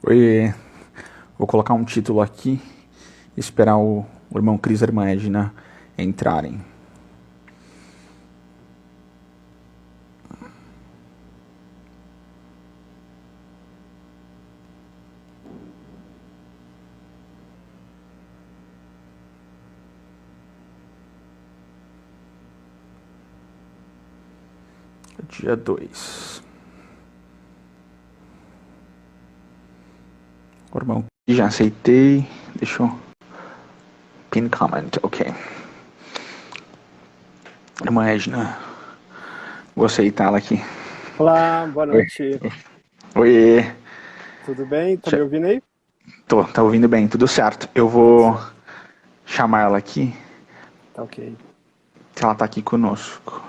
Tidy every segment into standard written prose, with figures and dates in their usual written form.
Oi, vou colocar um título aqui e esperar o irmão Cris e a irmã Edna entrarem. Dia 2. O irmão Cris, já aceitei. Deixa eu... Pin comment, ok. Irmã Edna, vou aceitá-la aqui. Olá, boa Oi. noite. Oi. Tudo bem? Tá me ouvindo aí? Tá ouvindo bem, tudo certo. Eu Tudo vou certo. chamar ela aqui, Tá ok. que ela tá aqui conosco.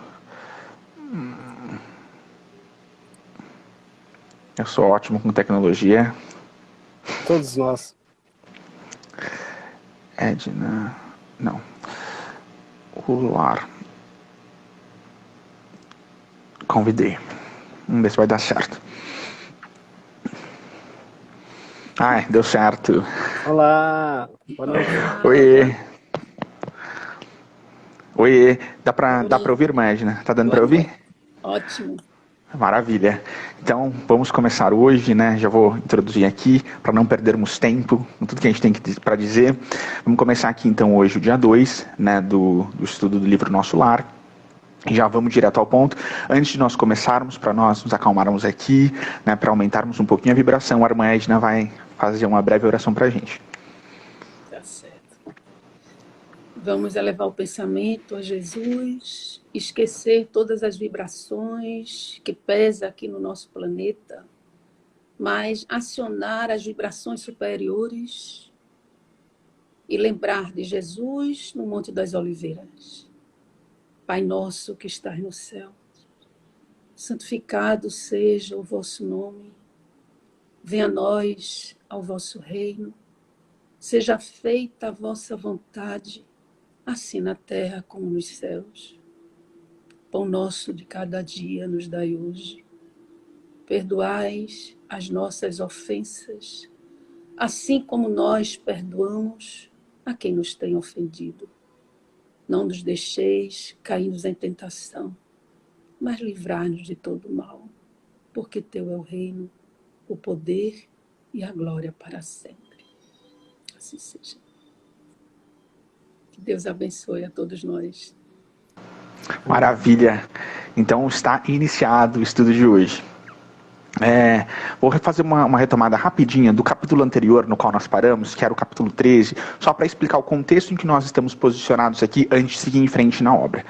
Eu sou ótimo com tecnologia. Todos nós. Edna... Não. Rular. Convidei. Vamos ver se vai dar certo. Ai, deu certo. Olá, boa noite. Oi. Oi. Dá pra ouvir, irmã Edna? Tá dando pra ouvir? Ótimo. Maravilha. Então, vamos começar hoje, né? Já vou introduzir aqui, para não perdermos tempo com tudo que a gente tem para dizer. Vamos começar aqui, então, hoje, o dia 2, né, do estudo do livro Nosso Lar. Já vamos direto ao ponto. Antes de nós começarmos, para nós nos acalmarmos aqui, né, para aumentarmos um pouquinho a vibração, a irmã Edna vai fazer uma breve oração para a gente. Tá certo. Vamos elevar o pensamento a Jesus, esquecer todas as vibrações que pesam aqui no nosso planeta, mas acionar as vibrações superiores e lembrar de Jesus no Monte das Oliveiras. Pai nosso que estás no céu, santificado seja o vosso nome, venha a nós ao vosso reino, seja feita a vossa vontade, assim na terra como nos céus. Pão nosso de cada dia nos dai hoje. Perdoais as nossas ofensas, assim como nós perdoamos a quem nos tem ofendido. Não nos deixeis cairmos em tentação, mas livrai-nos de todo mal, porque teu é o reino, o poder e a glória para sempre. Assim seja. Que Deus abençoe a todos nós. Maravilha. Então está iniciado o estudo de hoje. Vou fazer uma retomada rapidinha do capítulo anterior no qual nós paramos, que era o capítulo 13, só para explicar o contexto em que nós estamos posicionados aqui antes de seguir em frente na obra.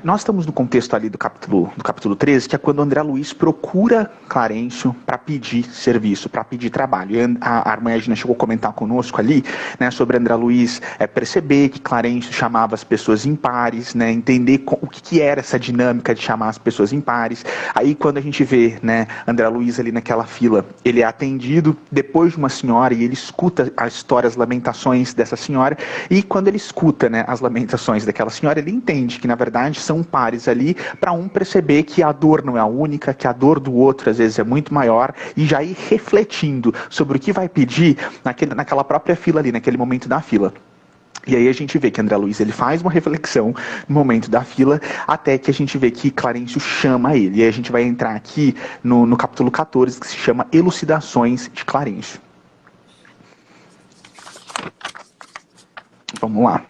Nós estamos no contexto ali do capítulo 13, que é quando o André Luiz procura Clarencio para pedir serviço, para pedir trabalho. E a irmã Edna chegou a comentar conosco ali, né, sobre André Luiz perceber que Clarencio chamava as pessoas impares, né, entender o que era essa dinâmica de chamar as pessoas impares. Aí quando a gente vê, né, André Luiz ali naquela fila, ele é atendido depois de uma senhora e ele escuta as histórias, as lamentações dessa senhora, e quando ele escuta, né, as lamentações daquela senhora, ele entende que na verdade são pares ali, para um perceber que a dor não é a única, que a dor do outro às vezes é muito maior, e já ir refletindo sobre o que vai pedir naquela própria fila ali, naquele momento da fila. E aí a gente vê que André Luiz ele faz uma reflexão no momento da fila, até que a gente vê que Clarencio chama ele. E aí a gente vai entrar aqui no capítulo 14, que se chama Elucidações de Clarencio. Vamos lá.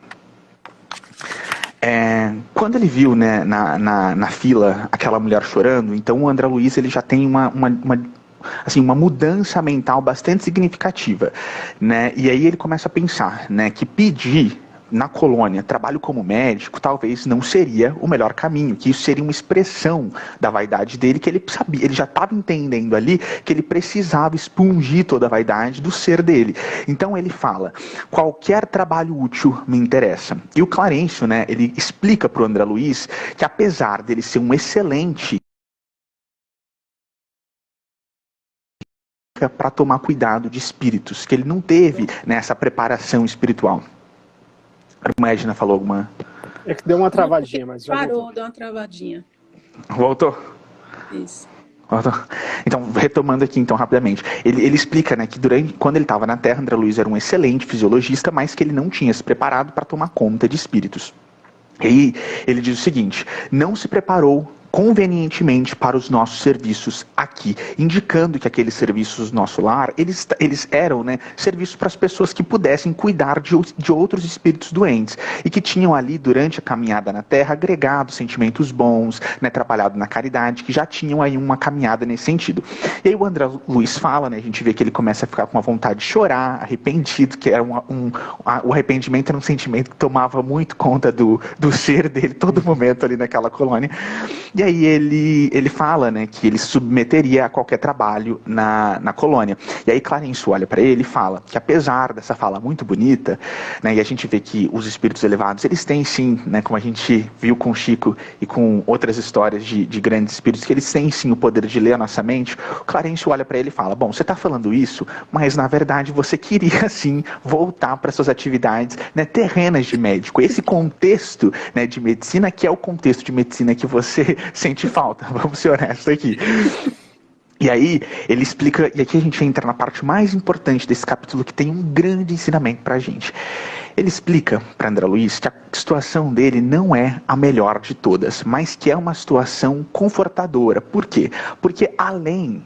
Quando ele viu, né, na fila aquela mulher chorando, então o André Luiz ele já tem uma mudança mental bastante significativa, né? E aí ele começa a pensar, né, que pedir na colônia trabalho como médico talvez não seria o melhor caminho, que isso seria uma expressão da vaidade dele, que ele sabia, ele já estava entendendo ali que ele precisava expungir toda a vaidade do ser dele. Então ele fala, qualquer trabalho útil me interessa. E o Clarencio, né, ele explica para o André Luiz que apesar dele ser um excelente para tomar cuidado de espíritos, que ele não teve, né, essa preparação espiritual. A irmã Edna falou alguma... É que deu uma travadinha, mas já Parou, voltou. deu uma travadinha. Voltou? Isso. Voltou. Então, retomando aqui então rapidamente, ele explica, né, que quando ele estava na Terra, André Luiz era um excelente fisiologista, mas que ele não tinha se preparado para tomar conta de espíritos. E aí ele diz o seguinte: não se preparou convenientemente para os nossos serviços aqui, indicando que aqueles serviços do nosso lar, eles eram, né, serviços para as pessoas que pudessem cuidar de outros espíritos doentes, e que tinham ali, durante a caminhada na Terra, agregado sentimentos bons, né, trabalhado na caridade, que já tinham aí uma caminhada nesse sentido. E aí o André Luiz fala, né, a gente vê que ele começa a ficar com uma vontade de chorar, arrependido, que era o arrependimento era um sentimento que tomava muito conta do ser dele, todo momento ali naquela colônia. E aí ele fala, né, que ele se submeteria a qualquer trabalho na colônia. E aí Clarencio olha para ele e fala que, apesar dessa fala muito bonita, né, e a gente vê que os espíritos elevados, eles têm sim, né, como a gente viu com Chico e com outras histórias de grandes espíritos, que eles têm sim o poder de ler a nossa mente. O Clarencio olha para ele e fala: bom, você está falando isso, mas na verdade você queria sim voltar para suas atividades, né, terrenas de médico. Esse contexto, né, de medicina, que é o contexto de medicina que você sente falta, vamos ser honestos aqui. E aí ele explica, e aqui a gente entra na parte mais importante desse capítulo, que tem um grande ensinamento pra gente. Ele explica para André Luiz que a situação dele não é a melhor de todas, mas que é uma situação confortadora. Por quê? Porque além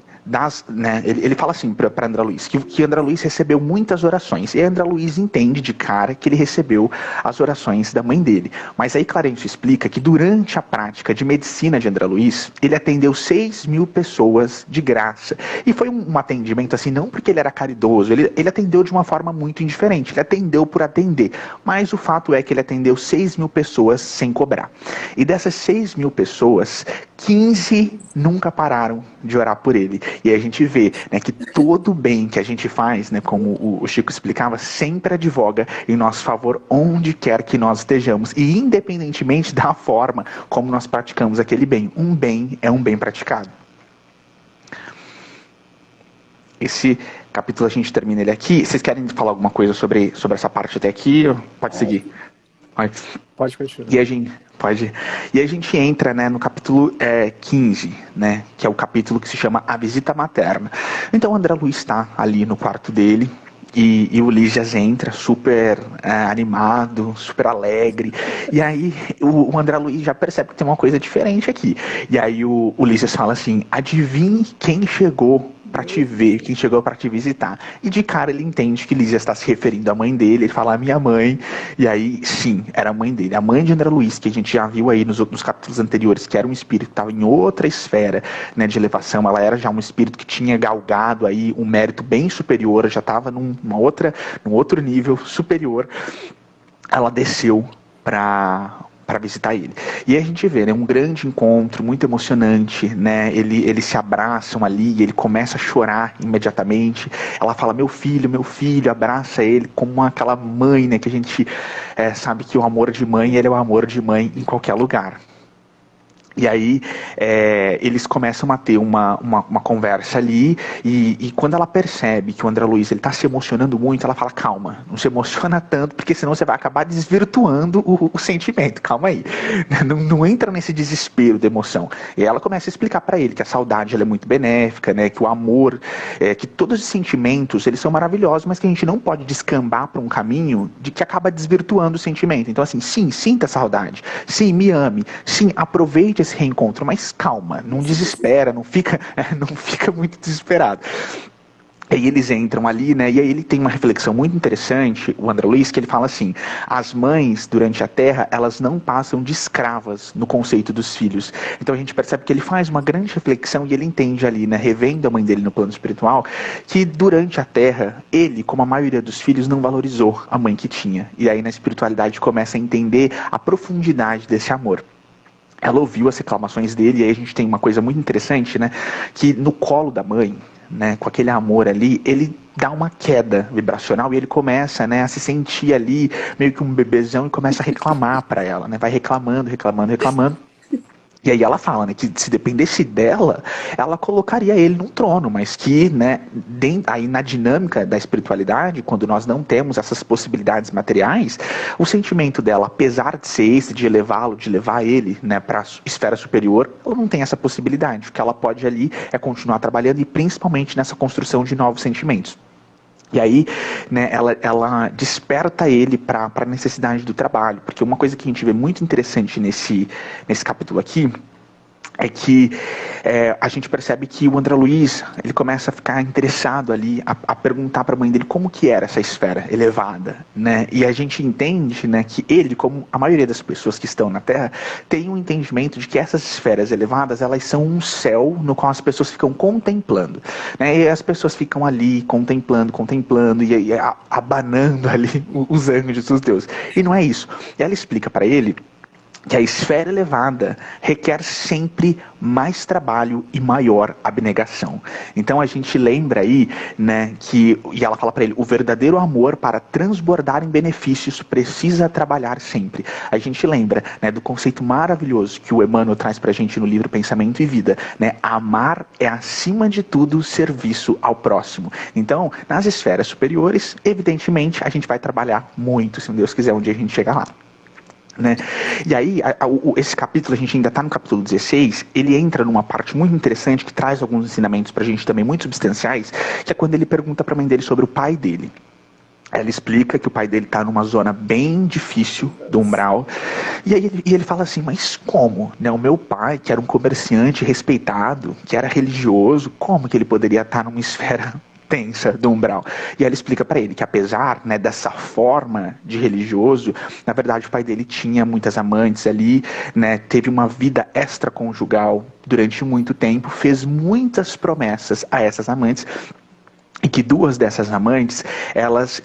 né, ele fala assim para André Luiz, que André Luiz recebeu muitas orações, e André Luiz entende de cara que ele recebeu as orações da mãe dele. Mas aí Clarencio explica que durante a prática de medicina de André Luiz, ele atendeu 6.000 pessoas de graça. E foi um atendimento assim, não porque ele era caridoso, ele atendeu de uma forma muito indiferente, ele atendeu por atender. Mas o fato é que ele atendeu 6.000 pessoas sem cobrar. E dessas 6.000 pessoas, 15 nunca pararam de orar por ele. E aí a gente vê, né, que todo bem que a gente faz, né, como o Chico explicava, sempre advoga em nosso favor onde quer que nós estejamos. E independentemente da forma como nós praticamos aquele bem. Um bem é um bem praticado. Esse capítulo a gente termina ele aqui. Vocês querem falar alguma coisa sobre essa parte até aqui? Pode seguir. Pode continuar. E a gente entra, né, no capítulo 15, né, que é o capítulo que se chama A Visita Materna. Então o André Luiz está ali no quarto dele, e o Lísias entra super animado, super alegre. E aí o André Luiz já percebe que tem uma coisa diferente aqui. E aí o Lísias fala assim: adivinhe quem chegou para te ver, quem chegou para te visitar. E de cara ele entende que Lísias está se referindo à mãe dele. Ele fala: a minha mãe. E aí sim, era a mãe dele, a mãe de André Luiz, que a gente já viu aí nos capítulos anteriores, que era um espírito que estava em outra esfera, né, de elevação. Ela era já um espírito que tinha galgado aí um mérito bem superior, já estava num outro nível superior. Ela desceu para visitar ele. E aí a gente vê, né, um grande encontro, muito emocionante, né, eles se abraçam ali, e ele começa a chorar imediatamente. Ela fala: meu filho, abraça ele, como aquela mãe, né, que a gente sabe que o amor de mãe, ele é o amor de mãe em qualquer lugar. E aí eles começam a ter uma conversa ali, e quando ela percebe que o André Luiz está se emocionando muito, ela fala: calma, não se emociona tanto, porque senão você vai acabar desvirtuando o sentimento, calma aí, não entra nesse desespero da emoção. E ela começa a explicar para ele que a saudade ela é muito benéfica, né, que o amor, que todos os sentimentos eles são maravilhosos, mas que a gente não pode descambar para um caminho de que acaba desvirtuando o sentimento. Então assim, sim, sinta saudade, sim, me ame, sim, aproveite esse reencontro, mas calma, não desespera, não fica muito desesperado. Aí eles entram ali, né, e aí ele tem uma reflexão muito interessante, o André Luiz, que ele fala assim: as mães, durante a Terra, elas não passam de escravas no conceito dos filhos. Então a gente percebe que ele faz uma grande reflexão, e ele entende ali, né, revendo a mãe dele no plano espiritual, que durante a Terra, ele, como a maioria dos filhos, não valorizou a mãe que tinha. E aí na espiritualidade começa a entender a profundidade desse amor. Ela ouviu as reclamações dele, e aí a gente tem uma coisa muito interessante, né, que no colo da mãe, né, com aquele amor ali, ele dá uma queda vibracional, e ele começa, né, a se sentir ali meio que um bebezão, e começa a reclamar para ela, né, vai reclamando. E aí ela fala, né, que se dependesse dela, ela colocaria ele num trono, mas que, né, aí na dinâmica da espiritualidade, quando nós não temos essas possibilidades materiais, o sentimento dela, apesar de ser esse, de elevá-lo, de levar ele, né, para a esfera superior, ela não tem essa possibilidade. O que ela pode ali é continuar trabalhando e principalmente nessa construção de novos sentimentos. E aí, né, ela desperta ele para a necessidade do trabalho, porque uma coisa que a gente vê muito interessante nesse capítulo aqui é que a gente percebe que o André Luiz, ele começa a ficar interessado ali, a perguntar para a mãe dele como que era essa esfera elevada, né? E a gente entende, né, que ele, como a maioria das pessoas que estão na Terra, tem um entendimento de que essas esferas elevadas, elas são um céu no qual as pessoas ficam contemplando, né? E as pessoas ficam ali contemplando, e abanando ali os anjos dos deuses. E não é isso. E ela explica para ele que a esfera elevada requer sempre mais trabalho e maior abnegação. Então a gente lembra aí, né, e ela fala para ele, o verdadeiro amor para transbordar em benefícios precisa trabalhar sempre. A gente lembra, né, do conceito maravilhoso que o Emmanuel traz para a gente no livro Pensamento e Vida, né, amar é acima de tudo serviço ao próximo. Então, nas esferas superiores, evidentemente, a gente vai trabalhar muito, se Deus quiser, um dia a gente chega lá. Né? E aí, esse capítulo, a gente ainda está no capítulo 16, ele entra numa parte muito interessante que traz alguns ensinamentos para a gente também muito substanciais, que é quando ele pergunta para a mãe dele sobre o pai dele. Ela explica que o pai dele está numa zona bem difícil do umbral, e ele fala assim, mas como? Né? O meu pai, que era um comerciante respeitado, que era religioso, como que ele poderia estar numa esfera tensa do umbral? E ela explica para ele que apesar, né, dessa forma de religioso, na verdade o pai dele tinha muitas amantes ali, né, teve uma vida extraconjugal durante muito tempo, fez muitas promessas a essas amantes, e que duas dessas amantes, elas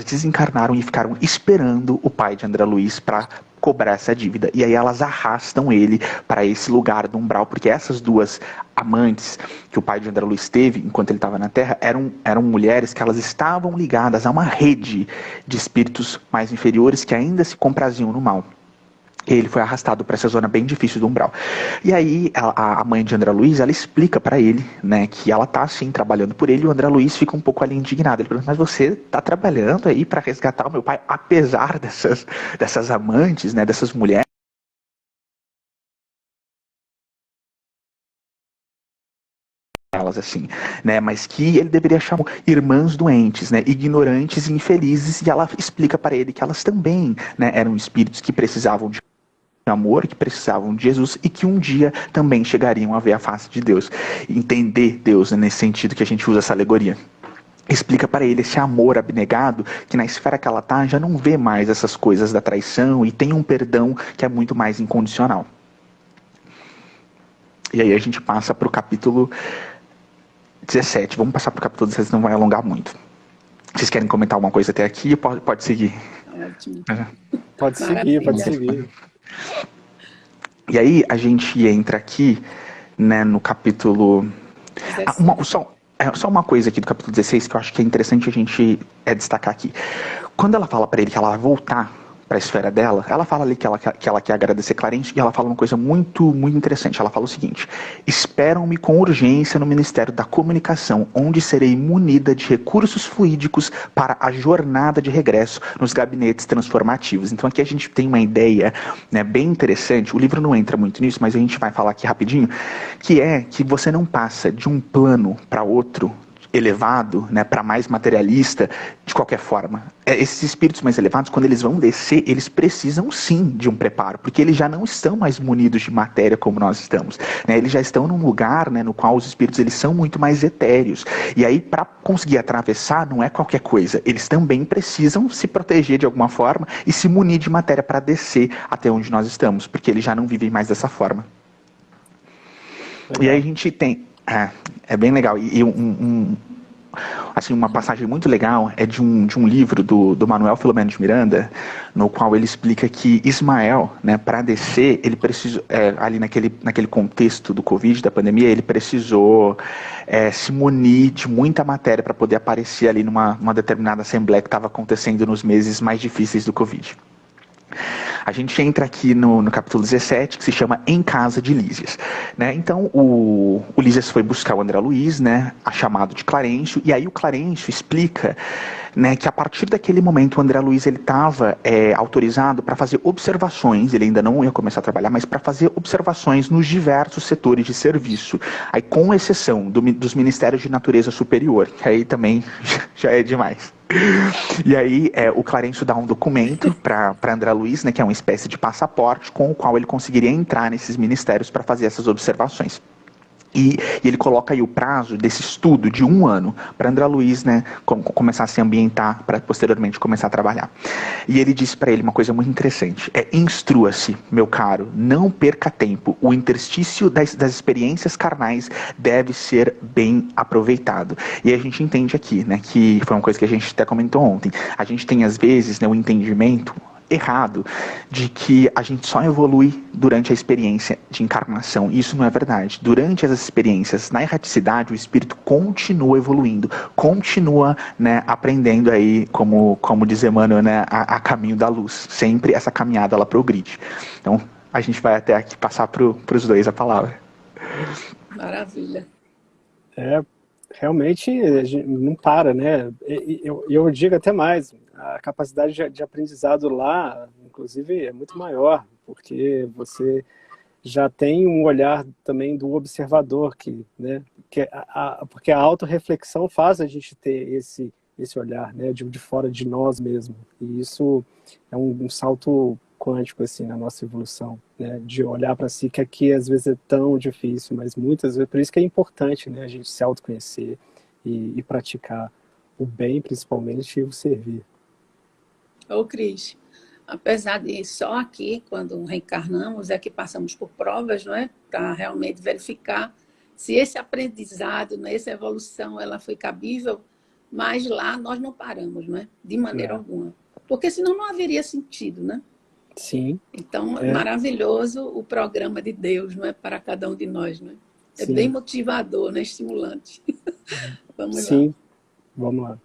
desencarnaram e ficaram esperando o pai de André Luiz para cobrar essa dívida. E aí elas arrastam ele para esse lugar do umbral, porque essas duas amantes que o pai de André Luiz teve, enquanto ele estava na Terra, eram mulheres que elas estavam ligadas a uma rede de espíritos mais inferiores que ainda se compraziam no mal. Ele foi arrastado para essa zona bem difícil do umbral. E aí a mãe de André Luiz, ela explica para ele, né, que ela está sim trabalhando por ele, e o André Luiz fica um pouco ali indignado. Ele pergunta, mas você está trabalhando aí para resgatar o meu pai, apesar dessas amantes, né, dessas mulheres? Elas assim, né, mas que ele deveria chamar irmãs doentes, né, ignorantes e infelizes, e ela explica para ele que elas também, né, eram espíritos que precisavam de amor, que precisavam de Jesus e que um dia também chegariam a ver a face de Deus, entender Deus, né, nesse sentido que a gente usa essa alegoria. Explica para ele esse amor abnegado, que na esfera que ela está já não vê mais essas coisas da traição e tem um perdão que é muito mais incondicional. E aí a gente passa para o capítulo 17. Vamos passar para o capítulo 17, não vai alongar muito. Vocês querem comentar alguma coisa até aqui? Pode seguir. Ótimo. Pode seguir, pode seguir. E aí a gente entra aqui, né, no capítulo... Só uma coisa aqui do capítulo 16 que eu acho que é interessante a gente destacar aqui. Quando ela fala para ele que ela vai voltar para a esfera dela, ela fala ali que ela quer agradecer Clarence, e ela fala uma coisa muito, muito interessante. Ela fala o seguinte: esperam-me com urgência no Ministério da Comunicação, onde serei munida de recursos fluídicos para a jornada de regresso nos gabinetes transformativos. Então aqui a gente tem uma ideia, né, bem interessante. O livro não entra muito nisso, mas a gente vai falar aqui rapidinho, que é que você não passa de um plano para outro elevado, né, para mais materialista, de qualquer forma. Esses espíritos mais elevados, quando eles vão descer, eles precisam sim de um preparo, porque eles já não estão mais munidos de matéria como nós estamos, né? Eles já estão num lugar, né, no qual os espíritos eles são muito mais etéreos. E aí, para conseguir atravessar, não é qualquer coisa. Eles também precisam se proteger de alguma forma e se munir de matéria para descer até onde nós estamos, porque eles já não vivem mais dessa forma. E aí a gente tem... É bem legal. E assim, uma passagem muito legal é de um livro do Manuel Filomeno de Miranda, no qual ele explica que Ismael, né, para descer, ele precisou, ali naquele contexto do Covid, da pandemia, ele precisou se munir de muita matéria para poder aparecer ali numa determinada assembleia que estava acontecendo nos meses mais difíceis do Covid. A gente entra aqui no capítulo 17, que se chama Em Casa de Lísias. Né? Então, o Lísias foi buscar o André Luiz, né, a chamado de Clarencio, e aí o Clarencio explica, né, que a partir daquele momento o André Luiz estava autorizado para fazer observações, ele ainda não ia começar a trabalhar, mas para fazer observações nos diversos setores de serviço, aí com exceção dos ministérios de natureza superior, que aí também já é demais. E aí o Clarencio dá um documento para André Luiz, né, que é uma espécie de passaporte com o qual ele conseguiria entrar nesses ministérios para fazer essas observações. E ele coloca aí o prazo desse estudo de 1 ano para André Luiz, né, começar a se ambientar para posteriormente começar a trabalhar. E ele disse para ele uma coisa muito interessante: instrua-se, meu caro, não perca tempo. O interstício das experiências carnais deve ser bem aproveitado. E a gente entende aqui, né, que foi uma coisa que a gente até comentou ontem. A gente tem às vezes, né, o entendimento errado de que a gente só evolui durante a experiência de encarnação. Isso não é verdade. Durante as experiências na erraticidade, o espírito continua evoluindo, continua, né, aprendendo aí, como diz Emmanuel, né, a caminho da luz. Sempre essa caminhada ela progride. Então, a gente vai até aqui passar para os dois a palavra. Maravilha. Realmente a gente não para, né? Eu digo até mais, a capacidade de aprendizado lá, inclusive, é muito maior, porque você já tem um olhar também do observador, porque a autorreflexão faz a gente ter esse olhar, né, de fora de nós mesmos. E isso é um salto quântico assim, na nossa evolução, né, de olhar para si, que aqui às vezes é tão difícil, mas muitas vezes, por isso que é importante, né, a gente se autoconhecer e praticar o bem, principalmente, e o servir. Ô, Cris, apesar de só aqui, quando reencarnamos, é que passamos por provas, não é? Para realmente verificar se esse aprendizado, né, essa evolução, ela foi cabível, mas lá nós não paramos, não é? De maneira alguma. Porque senão não haveria sentido, né? Sim. Então, é maravilhoso o programa de Deus, não é? Para cada um de nós, não é? É bem motivador, né? Estimulante. Vamos lá. Sim, vamos lá.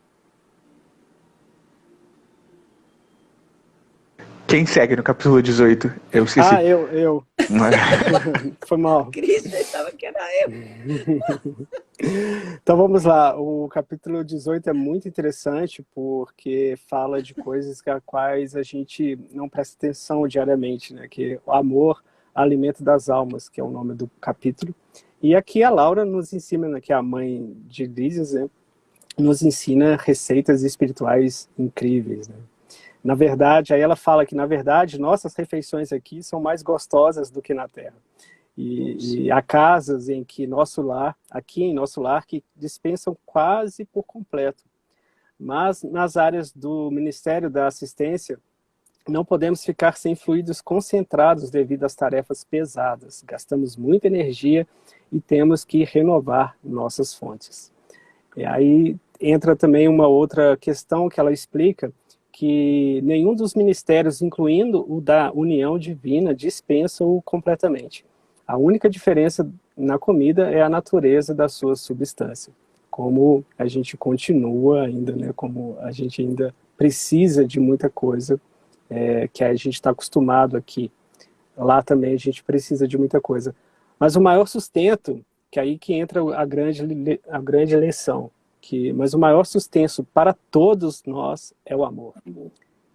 Quem segue no capítulo 18? Eu esqueci. Eu. Foi mal. Cris, pensava que era eu. Então vamos lá, o capítulo 18 é muito interessante porque fala de coisas a quais a gente não presta atenção diariamente, né? Que é o amor, alimento das almas, que é o nome do capítulo. E aqui a Laura nos ensina, né, que é a mãe de Lísias, né, nos ensina receitas espirituais incríveis, né? Na verdade, aí ela fala que, na verdade, nossas refeições aqui são mais gostosas do que na Terra. E há casas em que aqui em nosso lar, que dispensam quase por completo. Mas nas áreas do Ministério da Assistência, não podemos ficar sem fluidos concentrados devido às tarefas pesadas. Gastamos muita energia e temos que renovar nossas fontes. E aí entra também uma outra questão que ela explica, que nenhum dos ministérios, incluindo o da união divina, dispensa-o completamente. A única diferença na comida é a natureza da sua substância. Como a gente continua ainda, né? Como a gente ainda precisa de muita coisa que a gente está acostumado aqui. Lá também a gente precisa de muita coisa. Mas o maior sustento, que aí que entra a grande lição, mas o maior sustento para todos nós é o amor.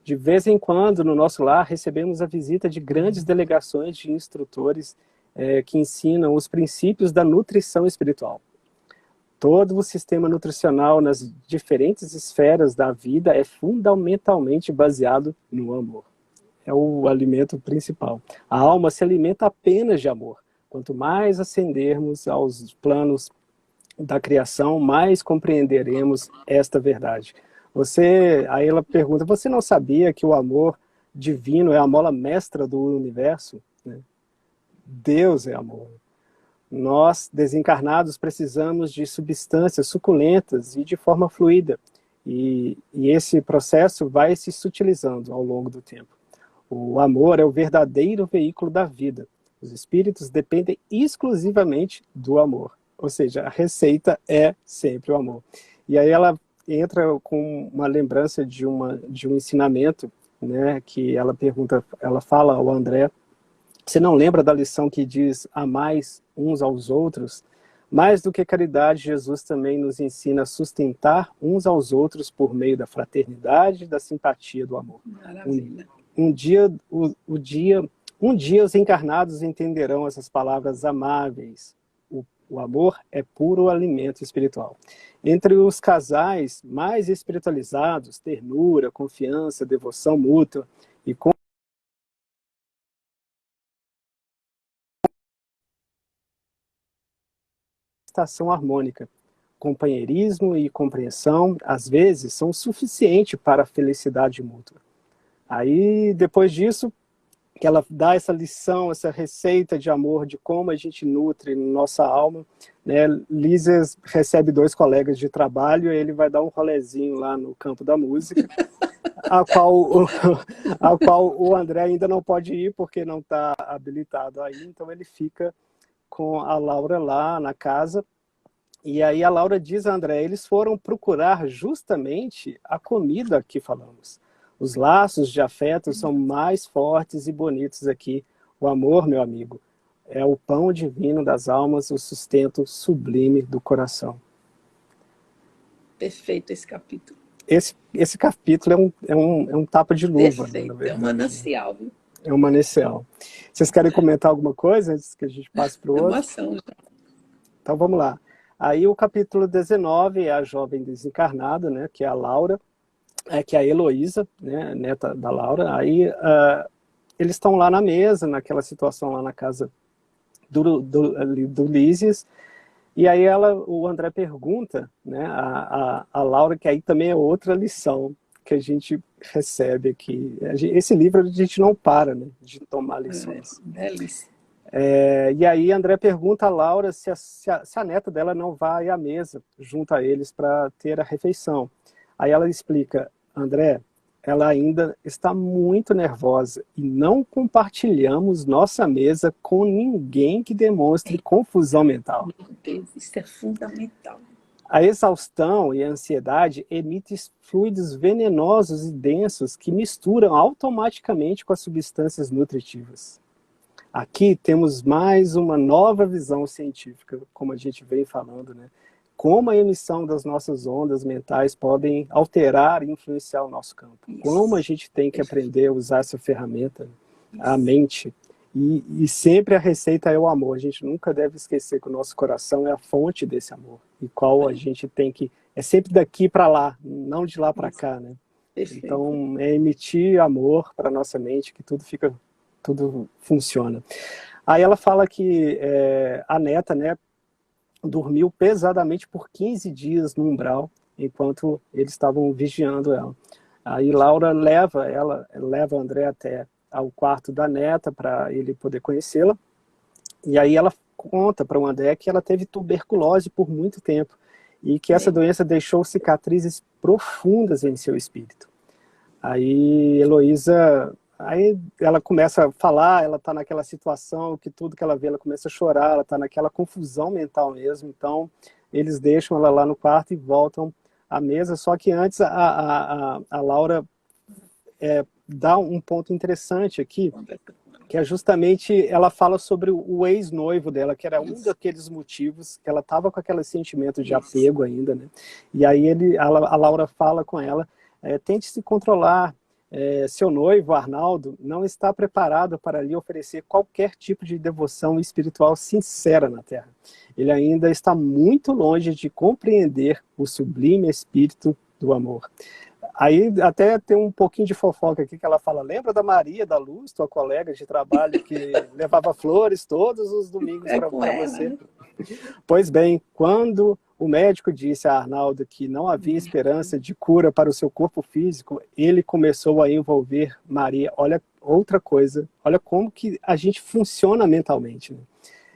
De vez em quando, no nosso lar, recebemos a visita de grandes delegações de instrutores que ensinam os princípios da nutrição espiritual. Todo o sistema nutricional nas diferentes esferas da vida é fundamentalmente baseado no amor. É o alimento principal. A alma se alimenta apenas de amor. Quanto mais ascendermos aos planos da criação, mais compreenderemos esta verdade. Aí ela pergunta, você não sabia que o amor divino é a mola mestra do universo? Né? Deus é amor. Nós, desencarnados, precisamos de substâncias suculentas e de forma fluida. E esse processo vai se sutilizando ao longo do tempo. O amor é o verdadeiro veículo da vida. Os espíritos dependem exclusivamente do amor. Ou seja, a receita é sempre o amor. E aí ela entra com uma lembrança de um ensinamento né, que ela pergunta, ela fala ao André, você não lembra da lição que diz amais uns aos outros? Mais do que caridade, Jesus também nos ensina a sustentar uns aos outros por meio da fraternidade, da simpatia, do amor. Maravilha. Um dia os encarnados entenderão essas palavras amáveis. O amor é puro alimento espiritual. Entre os casais mais espiritualizados, ternura, confiança, devoção mútua e constação harmônica, companheirismo e compreensão, às vezes, são suficientes para a felicidade mútua. Aí, depois disso, que ela dá essa lição, essa receita de amor, de como a gente nutre nossa alma, né? Lises recebe 2 colegas de trabalho e ele vai dar um rolezinho lá no campo da música, a qual o André ainda não pode ir porque não está habilitado aí, então ele fica com a Laura lá na casa. E aí a Laura diz a André, eles foram procurar justamente a comida que falamos. Os laços de afeto são mais fortes e bonitos aqui. O amor, meu amigo, é o pão divino das almas, o sustento sublime do coração. Perfeito esse capítulo. Esse capítulo é um tapa de luva. Perfeito, né, é um manancial. Viu? É um manancial. Vocês querem comentar alguma coisa antes que a gente passe para o outro? Emoção, já. Então vamos lá. Aí o capítulo 19 é a jovem desencarnada, né, que é a Laura, que é a Heloísa, né, neta da Laura. Aí eles estão lá na mesa, naquela situação lá na casa do Lísias, e aí o André pergunta, né, a Laura, que aí também é outra lição que a gente recebe aqui. Esse livro a gente não para, né, de tomar lições. Delícia. E aí André pergunta a Laura se a neta dela não vai à mesa junto a eles para ter a refeição. Aí ela explica, André, ela ainda está muito nervosa e não compartilhamos nossa mesa com ninguém que demonstre confusão mental. Meu Deus, isso é fundamental. A exaustão e a ansiedade emitem fluidos venenosos e densos que misturam automaticamente com as substâncias nutritivas. Aqui temos mais uma nova visão científica, como a gente vem falando, né? Como a emissão das nossas ondas mentais podem alterar e influenciar o nosso campo. Isso. Como a gente tem que aprender a usar essa ferramenta, a mente. E sempre a receita é o amor. A gente nunca deve esquecer que o nosso coração é a fonte desse amor. E qual a gente tem que... É sempre daqui para lá, não de lá para cá, né? Perfeito. Então, é emitir amor para a nossa mente que tudo funciona. Aí ela fala que a neta, né, dormiu pesadamente por 15 dias no umbral, enquanto eles estavam vigiando ela. Aí Laura leva o André até ao quarto da neta para ele poder conhecê-la. E aí ela conta para o André que ela teve tuberculose por muito tempo e que essa doença deixou cicatrizes profundas em seu espírito. Aí Heloísa... Aí ela começa a falar, ela está naquela situação que tudo que ela vê, ela começa a chorar, ela está naquela confusão mental mesmo. Então, eles deixam ela lá no quarto e voltam à mesa. Só que antes a Laura dá um ponto interessante aqui, que é justamente, ela fala sobre o ex-noivo dela, que era um daqueles motivos que ela estava com aquele sentimento de apego ainda, né? E aí a Laura fala com ela, tente se controlar, seu noivo, Arnaldo, não está preparado para lhe oferecer qualquer tipo de devoção espiritual sincera na Terra. Ele ainda está muito longe de compreender o sublime espírito do amor. Aí até tem um pouquinho de fofoca aqui que ela fala, lembra da Maria da Luz, tua colega de trabalho que levava flores todos os domingos para você? Né? Pois bem, quando o médico disse a Arnaldo que não havia esperança de cura para o seu corpo físico, ele começou a envolver Maria. Olha outra coisa, olha como que a gente funciona mentalmente. Né?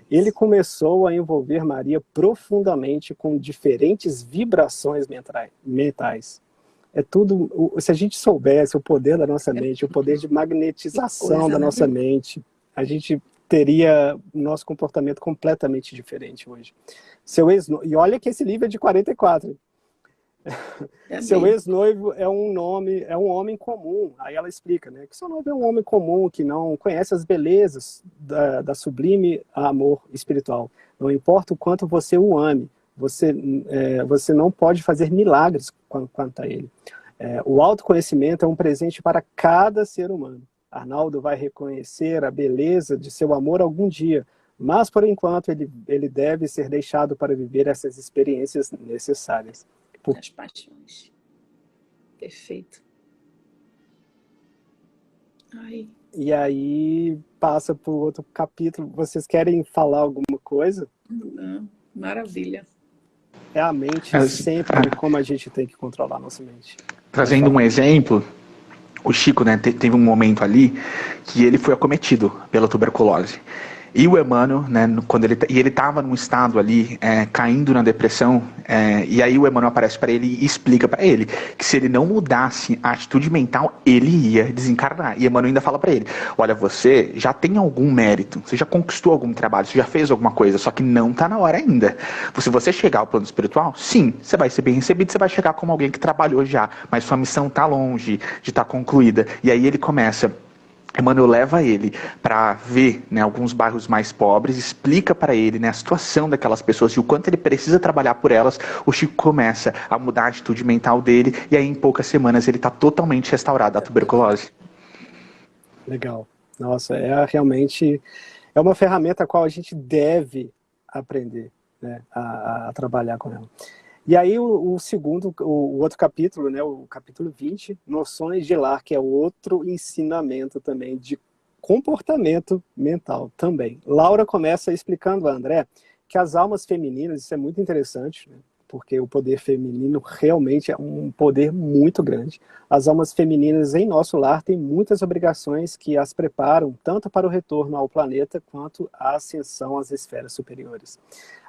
Ele começou a envolver Maria profundamente com diferentes vibrações mentais. É tudo, se a gente soubesse o poder da nossa mente, o poder de magnetização da nossa mente, a gente teria o nosso comportamento completamente diferente hoje. E olha que esse livro é de 44. Seu ex-noivo é um homem comum. Aí ela explica, né, que seu noivo é um homem comum, que não conhece as belezas da sublime amor espiritual. Não importa o quanto você o ame, você não pode fazer milagres quanto a ele. O autoconhecimento é um presente para cada ser humano. Arnaldo vai reconhecer a beleza de seu amor algum dia, mas por enquanto ele deve ser deixado para viver essas experiências necessárias. As paixões. Perfeito. Ai. E aí passa para o outro capítulo. Vocês querem falar alguma coisa? Não. Maravilha. É a mente sempre como a gente tem que controlar a nossa mente. Trazendo um exemplo, o Chico, né, teve um momento ali que ele foi acometido pela tuberculose. E o Emmanuel, né, quando ele estava num estado ali, caindo na depressão, e aí o Emmanuel aparece para ele e explica para ele que se ele não mudasse a atitude mental, ele ia desencarnar. E Emmanuel ainda fala para ele, olha, você já tem algum mérito, você já conquistou algum trabalho, você já fez alguma coisa, só que não está na hora ainda. Se você chegar ao plano espiritual, sim, você vai ser bem recebido, você vai chegar como alguém que trabalhou já, mas sua missão está longe de estar concluída. E aí ele começa... Emmanuel leva ele para ver, né, alguns bairros mais pobres, explica para ele, né, a situação daquelas pessoas e o quanto ele precisa trabalhar por elas. O Chico começa a mudar a atitude mental dele e aí em poucas semanas ele está totalmente restaurado da tuberculose. Legal. Nossa, realmente é uma ferramenta a qual a gente deve aprender, né, a trabalhar com ela. E aí o outro capítulo, né, o capítulo 20, Noções de Lar, que é outro ensinamento também de comportamento mental também. Laura começa explicando a André que as almas femininas, isso é muito interessante, né, porque o poder feminino realmente é um poder muito grande. As almas femininas em nosso lar têm muitas obrigações que as preparam tanto para o retorno ao planeta quanto a ascensão às esferas superiores.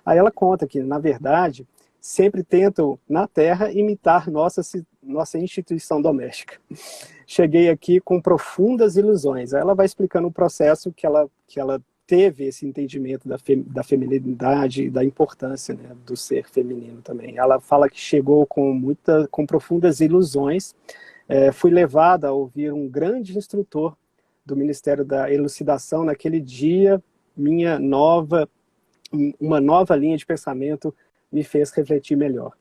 Aí ela conta que, na verdade, sempre tentam, na Terra, imitar nossa instituição doméstica. Cheguei aqui com profundas ilusões. Aí ela vai explicando o processo que ela teve esse entendimento da feminilidade e da importância, né, do ser feminino também. Ela fala que chegou com profundas ilusões. Fui levada a ouvir um grande instrutor do Ministério da Elucidação. Naquele dia, uma nova linha de pensamento me fez refletir melhor.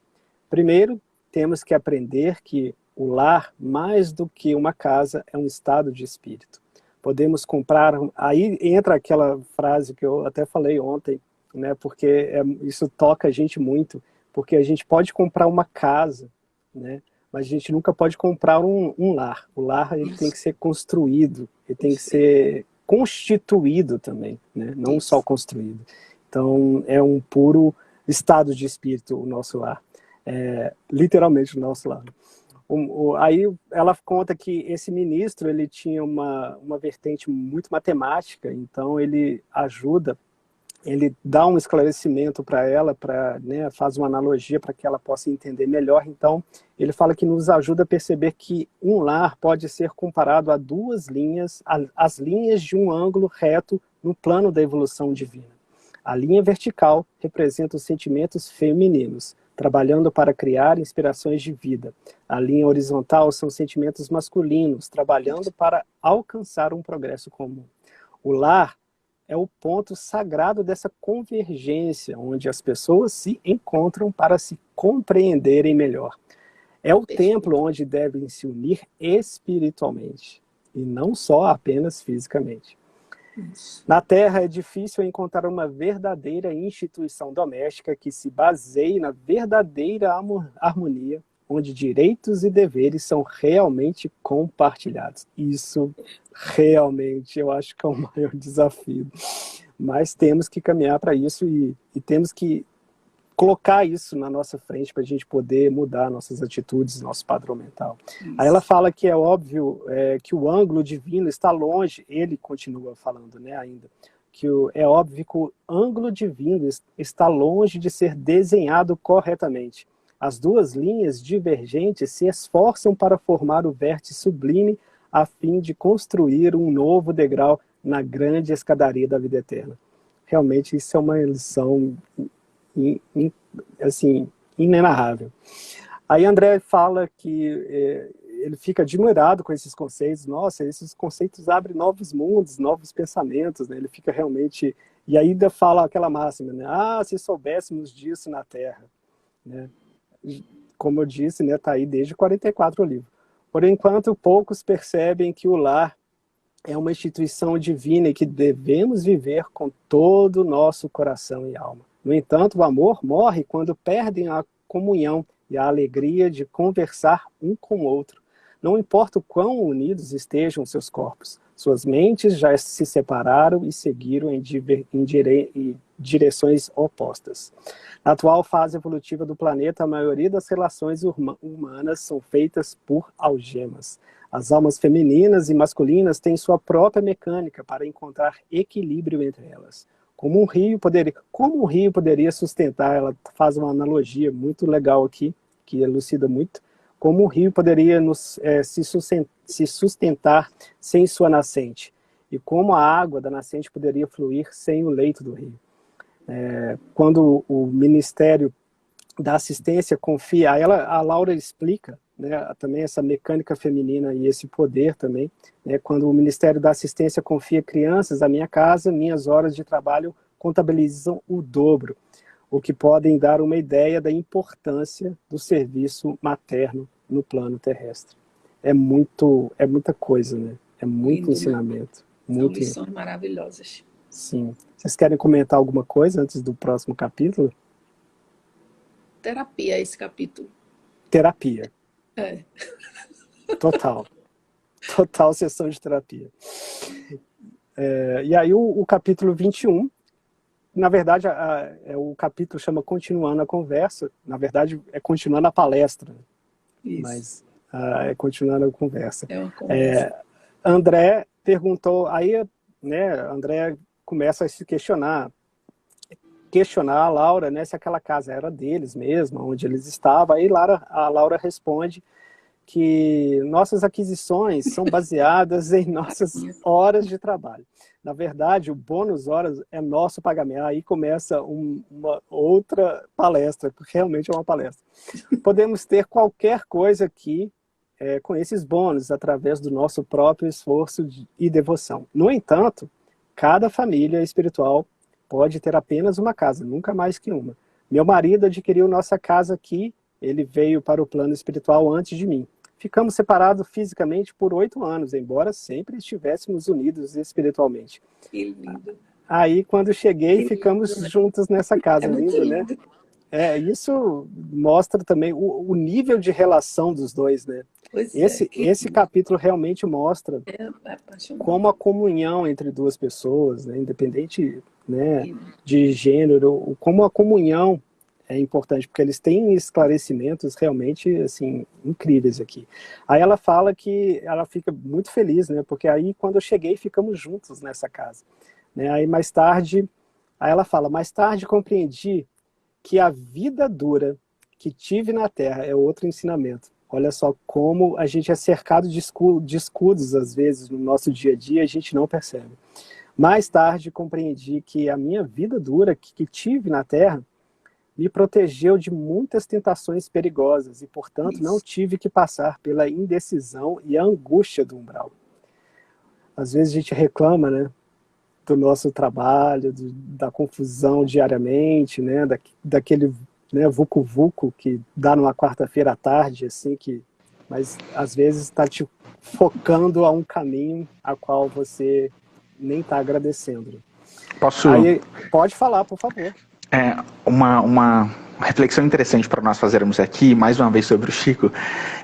Primeiro, temos que aprender que o lar, mais do que uma casa, é um estado de espírito. Podemos comprar... Aí entra aquela frase que eu até falei ontem, né, porque isso toca a gente muito, porque a gente pode comprar uma casa, né, mas a gente nunca pode comprar um lar. O lar ele tem que ser construído, ele tem que ser constituído também, né, não só construído. Então, é um puro estado de espírito o nosso lar, literalmente o nosso lar. Aí ela conta que esse ministro ele tinha uma vertente muito matemática, então ele dá um esclarecimento para ela, né, faz uma analogia para que ela possa entender melhor. Então ele fala que nos ajuda a perceber que um lar pode ser comparado a duas linhas, as linhas de um ângulo reto no plano da evolução divina. A linha vertical representa os sentimentos femininos, trabalhando para criar inspirações de vida. A linha horizontal são sentimentos masculinos, trabalhando para alcançar um progresso comum. O lar é o ponto sagrado dessa convergência, onde as pessoas se encontram para se compreenderem melhor. É o templo onde devem se unir espiritualmente, e não só apenas fisicamente. Na Terra é difícil encontrar uma verdadeira instituição doméstica que se baseie na verdadeira harmonia, onde direitos e deveres são realmente compartilhados. Isso realmente eu acho que é o maior desafio. Mas temos que caminhar para isso e temos que colocar isso na nossa frente para a gente poder mudar nossas atitudes, nosso padrão mental. Isso. Aí ela fala que é óbvio que o ângulo divino está longe, ele continua falando, né, ainda, que é óbvio que o ângulo divino está longe de ser desenhado corretamente. As duas linhas divergentes se esforçam para formar o vértice sublime a fim de construir um novo degrau na grande escadaria da vida eterna. Realmente isso é uma lição assim, inenarrável. Aí André fala que ele fica admirado com esses conceitos. Nossa, esses conceitos abrem novos mundos, novos pensamentos, né? Ele fica realmente... E ainda fala aquela máxima, né? Ah, se soubéssemos disso na Terra, né? Como eu disse, né, tá aí desde 44 o livro. Por enquanto, poucos percebem que o lar é uma instituição divina e que devemos viver com todo o nosso coração e alma. No entanto, o amor morre quando perdem a comunhão e a alegria de conversar um com o outro. Não importa o quão unidos estejam seus corpos, suas mentes já se separaram e seguiram em direções opostas. Na atual fase evolutiva do planeta, a maioria das relações humanas são feitas por algemas. As almas femininas e masculinas têm sua própria mecânica para encontrar equilíbrio entre elas. Como um rio poderia sustentar, ela faz uma analogia muito legal aqui, que elucida muito, como um rio poderia se sustentar sem sua nascente, e como a água da nascente poderia fluir sem o leito do rio. Quando o Ministério da Assistência confia, a Laura explica, né, também essa mecânica feminina e esse poder também, né, quando o Ministério da Assistência confia crianças à minha casa, minhas horas de trabalho contabilizam o dobro, o que podem dar uma ideia da importância do serviço materno no plano terrestre. É muita coisa, né? É muito Lindo, ensinamento. São Muito... lições maravilhosas. Sim. Vocês querem comentar alguma coisa antes do próximo capítulo? Terapia esse capítulo. Terapia. É. Total. Total sessão de terapia. E aí o capítulo 21, na verdade, o capítulo chama Continuando a Conversa, na verdade é Continuando a Palestra, Isso. mas é Continuando a Conversa. É uma conversa. André perguntou, aí, né, André começa a se questionar a Laura, né, se aquela casa era deles mesmo, onde eles estavam. Aí a Laura responde que nossas aquisições são baseadas em nossas horas de trabalho. Na verdade, o bônus horas é nosso pagamento. Aí começa uma outra palestra, porque realmente é uma palestra. Podemos ter qualquer coisa aqui com esses bônus, através do nosso próprio esforço e devoção. No entanto, cada família espiritual pode ter apenas uma casa, nunca mais que uma. Meu marido adquiriu nossa casa aqui, ele veio para o plano espiritual antes de mim. Ficamos separados fisicamente por 8 anos, embora sempre estivéssemos unidos espiritualmente. Que lindo. Aí, quando cheguei, ficamos juntos nessa casa. É muito lindo. Isso mostra também o nível de relação dos dois, né? Pois esse capítulo realmente mostra como a comunhão entre duas pessoas, né, independente, né, de gênero, como a comunhão é importante, porque eles têm esclarecimentos realmente assim, incríveis aqui. Aí ela fala que ela fica muito feliz, né, porque aí quando eu cheguei ficamos juntos nessa casa. Né, aí mais tarde, aí ela fala, mais tarde compreendi que a vida dura que tive na Terra é outro ensinamento. Olha só como a gente é cercado de escudos, às vezes, no nosso dia a dia, a gente não percebe. Mais tarde compreendi que a minha vida dura que tive na Terra me protegeu de muitas tentações perigosas e, portanto, não tive que passar pela indecisão e a angústia do umbral. Às vezes a gente reclama, né, do nosso trabalho, da confusão diariamente, né, daquele... né, vucu-vucu que dá numa quarta-feira à tarde, assim, mas às vezes está te focando a um caminho a qual você nem está agradecendo. Posso? Aí, pode falar, por favor. Uma reflexão interessante para nós fazermos aqui, mais uma vez sobre o Chico,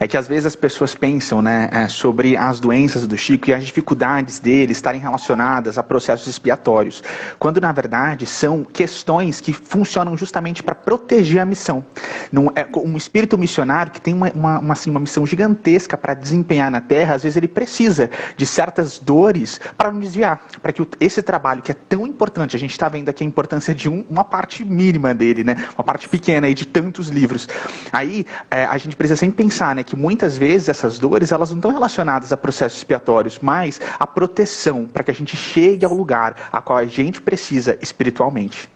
é que às vezes as pessoas pensam, né, sobre as doenças do Chico e as dificuldades dele estarem relacionadas a processos expiatórios, quando na verdade são questões que funcionam justamente para proteger a missão. Não é um espírito missionário que tem uma missão gigantesca para desempenhar na Terra, às vezes ele precisa de certas dores para não desviar, para que esse trabalho que é tão importante, a gente está vendo aqui a importância de uma parte mínima dele, né, uma parte pequena aí de tantos livros. Aí a gente precisa sempre pensar, né, que muitas vezes essas dores elas não estão relacionadas a processos expiatórios, mas a proteção para que a gente chegue ao lugar a qual a gente precisa espiritualmente.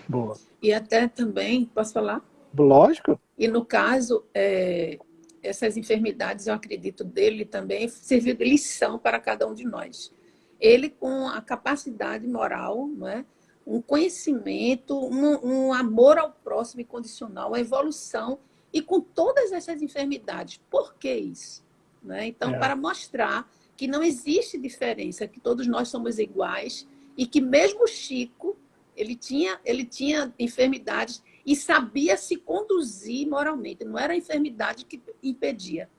Boa. E até também, posso falar? Lógico. E no caso, essas enfermidades, eu acredito dele também, serviu de lição para cada um de nós. Ele com a capacidade moral, não é? Um conhecimento, um amor ao próximo incondicional, a evolução, e com todas essas enfermidades. Por que isso? Né? Então, para mostrar que não existe diferença, que todos nós somos iguais, e que mesmo o Chico, ele tinha enfermidades e sabia se conduzir moralmente. Não era a enfermidade que impedia.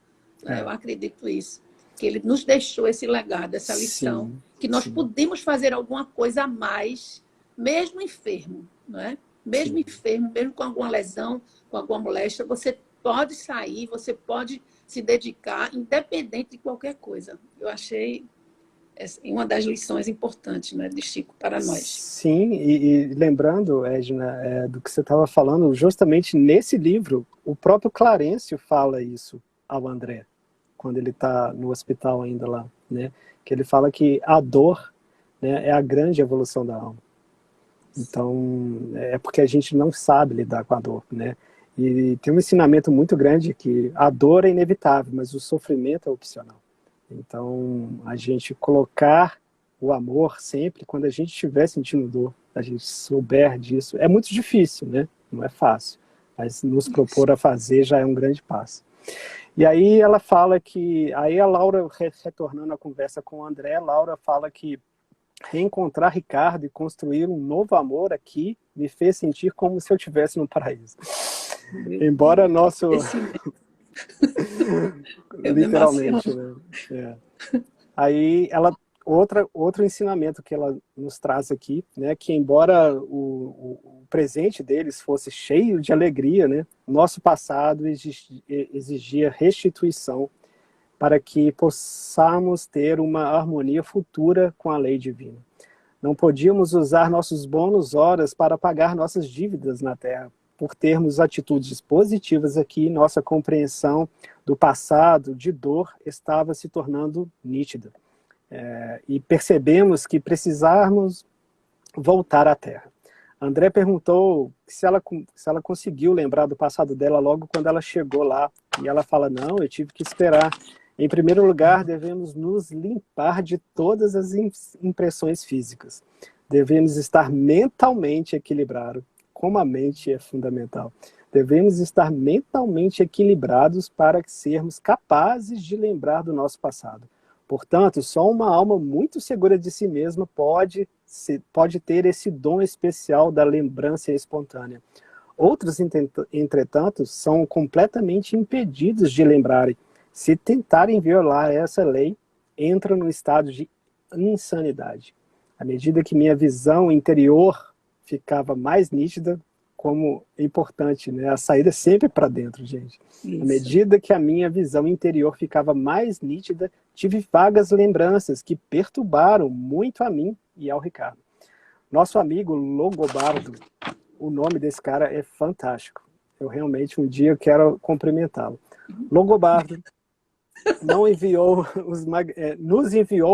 Né? Eu acredito isso. Que ele nos deixou esse legado, essa lição, que nós podemos fazer alguma coisa a mais, mesmo enfermo. Não é? Mesmo enfermo, mesmo com alguma lesão, com alguma moléstia, você pode sair, você pode se dedicar, independente de qualquer coisa. Eu achei uma das lições importantes, né, de Chico para nós. Sim, e lembrando, Edna, do que você estava falando, justamente nesse livro, o próprio Clarencio fala isso ao André, quando ele está no hospital ainda lá, né? Que ele fala que a dor, né, é a grande evolução da alma. Então, é porque a gente não sabe lidar com a dor, né? E tem um ensinamento muito grande que a dor é inevitável, mas o sofrimento é opcional. Então, a gente colocar o amor sempre quando a gente estiver sentindo dor, a gente souber disso, é muito difícil, né? Não é fácil, mas nos propor a fazer já é um grande passo. E aí ela fala que, aí a Laura, retornando a conversa com o André, a Laura fala que reencontrar Ricardo e construir um novo amor aqui me fez sentir como se eu estivesse no paraíso. Embora nosso... literalmente, né? Aí ela... Outro ensinamento que ela nos traz aqui, né, que embora o presente deles fosse cheio de alegria, né, nosso passado exigia restituição para que possamos ter uma harmonia futura com a lei divina. Não podíamos usar nossos bônus horas para pagar nossas dívidas na Terra. Por termos atitudes positivas aqui, nossa compreensão do passado de dor estava se tornando nítida. E percebemos que precisávamos voltar à Terra. André perguntou se ela conseguiu lembrar do passado dela logo quando ela chegou lá. E ela fala, não, eu tive que esperar. Em primeiro lugar, devemos nos limpar de todas as impressões físicas. Devemos estar mentalmente equilibrados, como a mente é fundamental. Devemos estar mentalmente equilibrados para sermos capazes de lembrar do nosso passado. Portanto, só uma alma muito segura de si mesma pode ter esse dom especial da lembrança espontânea. Outros, entretanto, são completamente impedidos de lembrarem. Se tentarem violar essa lei, entram no estado de insanidade. À medida que minha visão interior ficava mais nítida, como é importante, né? A saída é sempre para dentro, gente. Isso. À medida que a minha visão interior ficava mais nítida, tive vagas lembranças que perturbaram muito a mim e ao Ricardo. Nosso amigo Logobardo, o nome desse cara é fantástico. Eu realmente um dia quero cumprimentá-lo. Logobardo nos enviou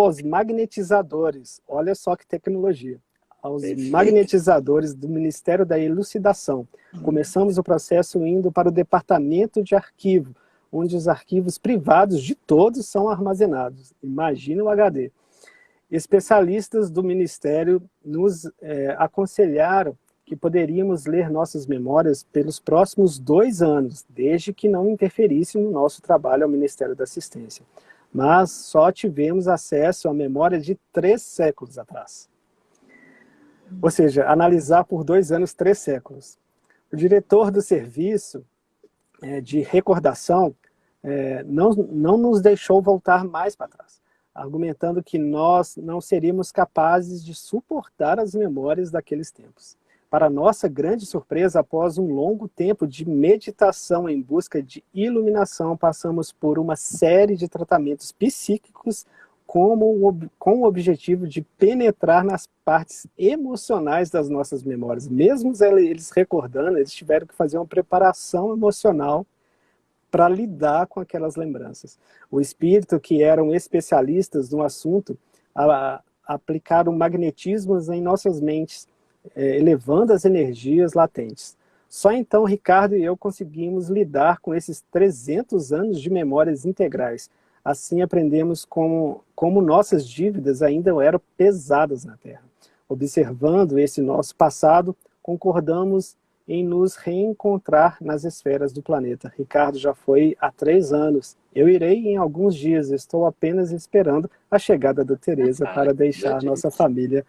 os magnetizadores. Olha só que tecnologia. Aos magnetizadores do Ministério da Elucidação. Começamos o processo indo para o departamento de arquivo, onde os arquivos privados de todos são armazenados. Imagina o HD. Especialistas do Ministério nos aconselharam que poderíamos ler nossas memórias pelos próximos 2 anos, desde que não interferisse no nosso trabalho ao Ministério da Assistência. Mas só tivemos acesso à memória de 3 séculos atrás. Ou seja, analisar por 2 anos, 3 séculos. O diretor do serviço de recordação não nos deixou voltar mais para trás, argumentando que nós não seríamos capazes de suportar as memórias daqueles tempos. Para nossa grande surpresa, após um longo tempo de meditação em busca de iluminação, passamos por uma série de tratamentos psíquicos com o objetivo de penetrar nas partes emocionais das nossas memórias. Mesmo eles recordando, eles tiveram que fazer uma preparação emocional para lidar com aquelas lembranças. O espírito, que eram especialistas no assunto, aplicaram magnetismos em nossas mentes, elevando as energias latentes. Só então Ricardo e eu conseguimos lidar com esses 300 anos de memórias integrais. Assim aprendemos como nossas dívidas ainda eram pesadas na Terra. Observando esse nosso passado, concordamos em nos reencontrar nas esferas do planeta. Ricardo já foi há 3 anos. Eu irei em alguns dias. Estou apenas esperando a chegada da Teresa para deixar nossa família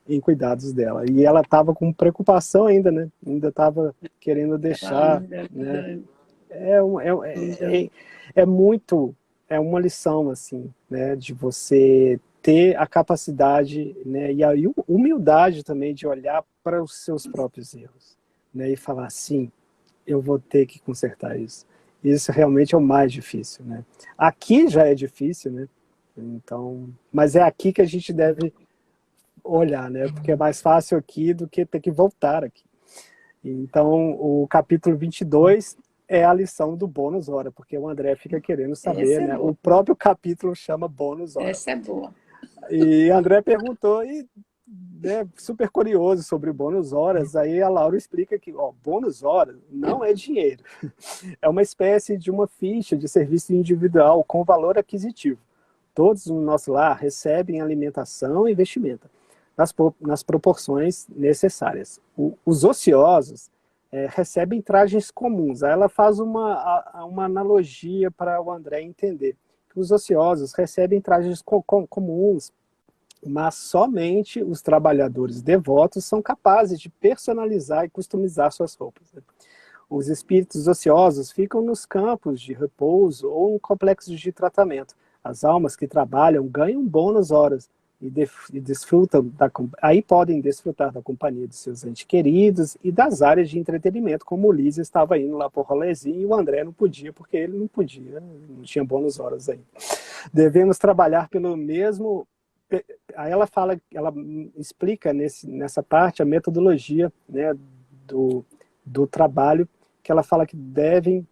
em cuidados dela. E ela estava com preocupação ainda, né? Ainda estava querendo deixar. Né? É uma lição, assim, né? De você ter a capacidade, né? E a humildade também de olhar para os seus próprios erros. Né, e falar assim, eu vou ter que consertar isso. Isso realmente é o mais difícil, né? Aqui já é difícil, né? Então, mas é aqui que a gente deve olhar, né? Porque é mais fácil aqui do que ter que voltar aqui. Então, o capítulo 22 é a lição do bônus hora, porque o André fica querendo saber, né? O próprio capítulo chama bônus hora. Essa é boa. E André perguntou, né, super curioso sobre o bônus horas, aí a Laura explica que bônus horas não é dinheiro, é uma espécie de uma ficha de serviço individual com valor aquisitivo. Todos no nosso lar recebem alimentação e vestimenta, nas proporções necessárias. Os ociosos recebem trajes comuns. Aí ela faz uma analogia para o André entender. Que os ociosos recebem trajes comuns, mas somente os trabalhadores devotos são capazes de personalizar e customizar suas roupas. Os espíritos ociosos ficam nos campos de repouso ou em complexos de tratamento. As almas que trabalham ganham bônus horas e desfrutam aí podem desfrutar da companhia de seus entes queridos e das áreas de entretenimento, como o Lízia estava indo lá para o rolezinho e o André não podia, porque ele não podia, não tinha bônus horas ainda. Devemos trabalhar pelo mesmo. Aí ela explica nessa parte a metodologia, né, do trabalho, que ela fala que devem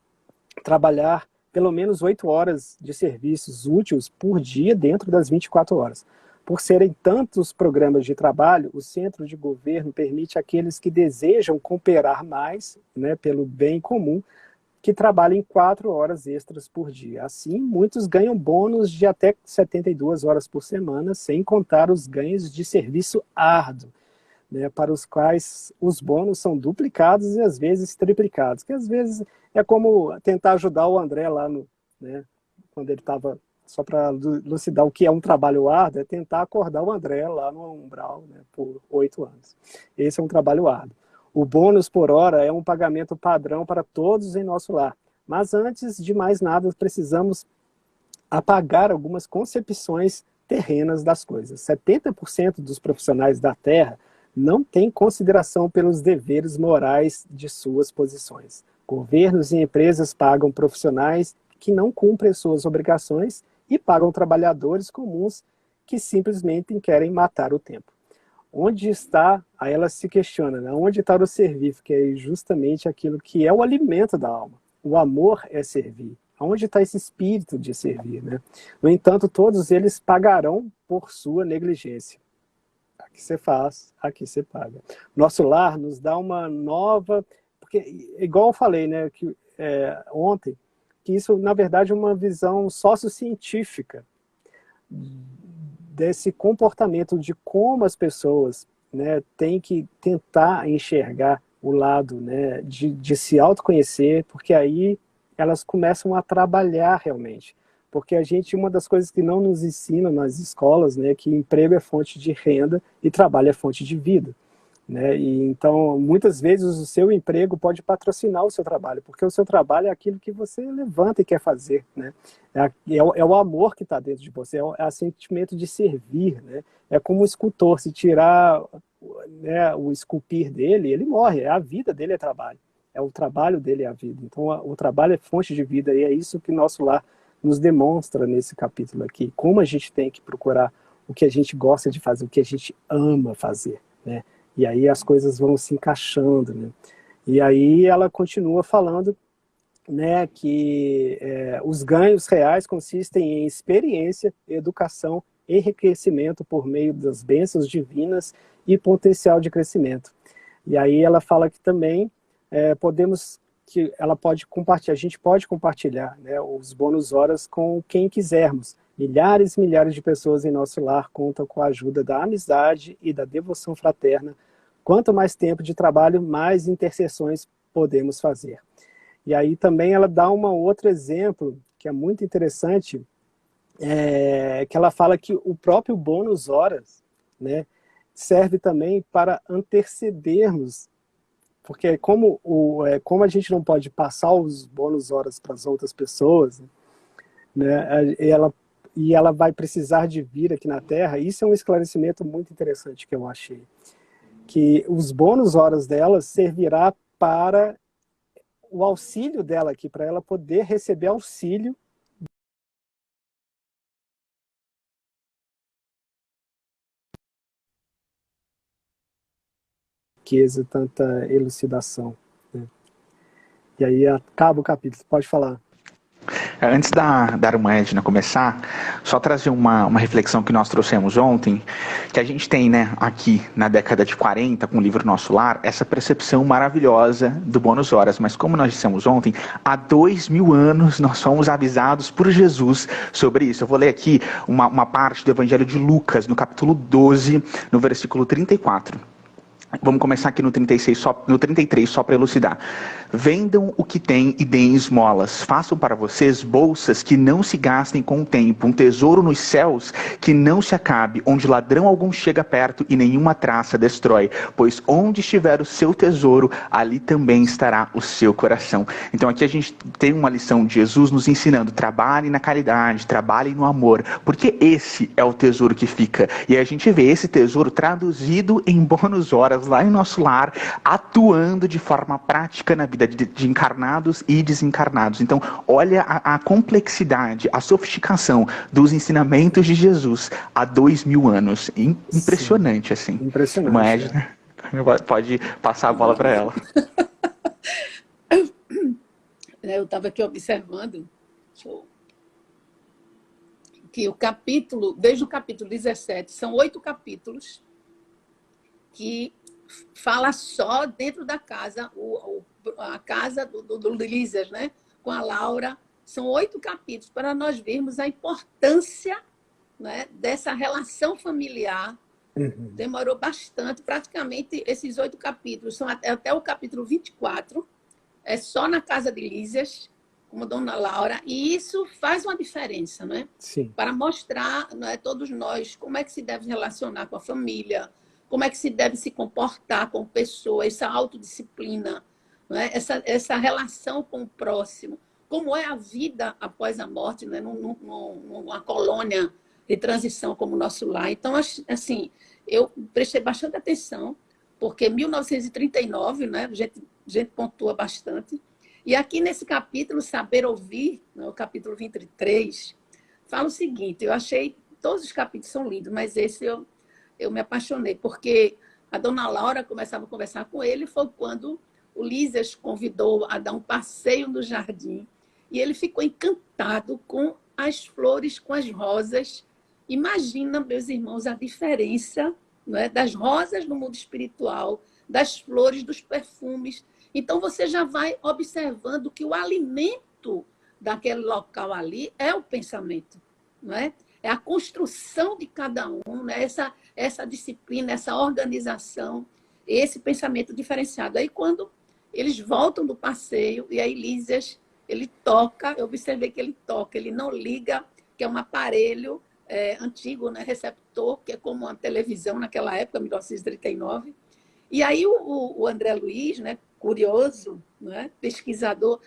trabalhar pelo menos 8 horas de serviços úteis por dia dentro das 24 horas. Por serem tantos programas de trabalho, o centro de governo permite àqueles que desejam cooperar mais, né, pelo bem comum, que trabalhem 4 horas extras por dia. Assim, muitos ganham bônus de até 72 horas por semana, sem contar os ganhos de serviço árduo, né, para os quais os bônus são duplicados e às vezes triplicados, que às vezes é como tentar ajudar o André lá, né, quando ele estava, só para lucidar o que é um trabalho árduo, é tentar acordar o André lá no umbral, né, por 8 anos. Esse é um trabalho árduo. O bônus por hora é um pagamento padrão para todos em nosso lar. Mas antes de mais nada, precisamos apagar algumas concepções terrenas das coisas. 70% dos profissionais da Terra não têm consideração pelos deveres morais de suas posições. Governos e empresas pagam profissionais que não cumprem suas obrigações e pagam trabalhadores comuns que simplesmente querem matar o tempo. Onde está, aí ela se questiona, né? Onde está o servir? Que é justamente aquilo que é o alimento da alma. O amor é servir. Onde está esse espírito de servir? Né? No entanto, todos eles pagarão por sua negligência. Aqui você faz, aqui você paga. Nosso lar nos dá uma nova... Porque, igual eu falei, né, ontem, que isso, na verdade, é uma visão sociocientífica desse comportamento de como as pessoas, né, têm que tentar enxergar o lado, né, de se autoconhecer, porque aí elas começam a trabalhar realmente. Porque uma das coisas que não nos ensinam nas escolas, né, é que emprego é fonte de renda e trabalho é fonte de vida. Né? E então, muitas vezes, o seu emprego pode patrocinar o seu trabalho, porque o seu trabalho é aquilo que você levanta e quer fazer. Né? É o amor que está dentro de você, é o sentimento de servir. Né? É como o escultor, se tirar, né, o esculpir dele, ele morre, a vida dele é trabalho. É o trabalho dele é a vida. Então, o trabalho é fonte de vida, e é isso que nosso lar nos demonstra nesse capítulo aqui. Como a gente tem que procurar o que a gente gosta de fazer, o que a gente ama fazer, né? E aí as coisas vão se encaixando, né? E aí ela continua falando, né, que os ganhos reais consistem em experiência, educação, enriquecimento por meio das bênçãos divinas e potencial de crescimento. E aí ela fala que também podemos que ela pode compartilhar, a gente pode compartilhar, né, os bônus horas com quem quisermos. Milhares e milhares de pessoas em nosso lar contam com a ajuda da amizade e da devoção fraterna. Quanto mais tempo de trabalho, mais intercessões podemos fazer. E aí também ela dá um outro exemplo, que é muito interessante, que ela fala que o próprio bônus horas, né, serve também para antecedermos, porque como a gente não pode passar os bônus horas para as outras pessoas, né, e ela vai precisar de vir aqui na Terra, isso é um esclarecimento muito interessante que eu achei. Que os bônus horas dela servirá para o auxílio dela aqui, para ela poder receber auxílio riqueza, tanta elucidação, né? E aí acaba o capítulo, pode falar. Antes da Irmã Edna começar, só trazer uma reflexão que nós trouxemos ontem, que a gente tem, né, aqui na década de 40, com o livro Nosso Lar, essa percepção maravilhosa do bônus horas, mas como nós dissemos ontem, há 2000 anos nós fomos avisados por Jesus sobre isso. Eu vou ler aqui uma parte do Evangelho de Lucas, no capítulo 12, no versículo 34. Vamos começar aqui no 33, só para elucidar. Vendam o que têm e deem esmolas. Façam para vocês bolsas que não se gastem com o tempo, um tesouro nos céus que não se acabe, onde ladrão algum chega perto e nenhuma traça destrói. Pois onde estiver o seu tesouro, ali também estará o seu coração. Então aqui a gente tem uma lição de Jesus nos ensinando: trabalhem na caridade, trabalhem no amor, porque esse é o tesouro que fica. E a gente vê esse tesouro traduzido em bônus horas lá em nosso lar, atuando de forma prática na vida de encarnados e desencarnados. Então, olha a complexidade, a sofisticação dos ensinamentos de Jesus há 2000 anos. Impressionante, sim, assim. Impressionante. Uma Edna, pode passar a bola para ela. Eu estava aqui observando que o capítulo, desde o capítulo 17, são 8 capítulos que fala só dentro da casa, a casa do Lísias, né? Com a Laura. São 8 capítulos para nós vermos a importância, né, dessa relação familiar. Demorou bastante, praticamente esses 8 capítulos, são até o capítulo 24, é só na casa de Lísias, como Dona Laura, e isso faz uma diferença, né? Sim. Para mostrar, né, todos nós como é que se deve relacionar com a família, como é que se deve se comportar com pessoas, essa autodisciplina, né? essa relação com o próximo, como é a vida após a morte, né? Numa colônia de transição como o nosso lar. Então, assim, eu prestei bastante atenção, porque 1939, né, a gente pontua bastante, e aqui nesse capítulo, Saber Ouvir, né, o capítulo 23, fala o seguinte: eu achei, todos os capítulos são lindos, mas esse eu me apaixonei, porque a Dona Laura começava a conversar com ele, foi quando o Lísias convidou a dar um passeio no jardim, e ele ficou encantado com as flores, com as rosas. Imagina, meus irmãos, a diferença, não é, das rosas no mundo espiritual, das flores, dos perfumes. Então, você já vai observando que o alimento daquele local ali é o pensamento, não é? É a construção de cada um, né? Essa disciplina, essa organização, esse pensamento diferenciado. Aí, quando eles voltam do passeio, e aí Lísias, ele toca, eu observei que ele toca, ele não liga, que é um aparelho antigo, né? Receptor, que é como uma televisão naquela época, 1939. E aí o André Luiz, né? Curioso, né? Pesquisador,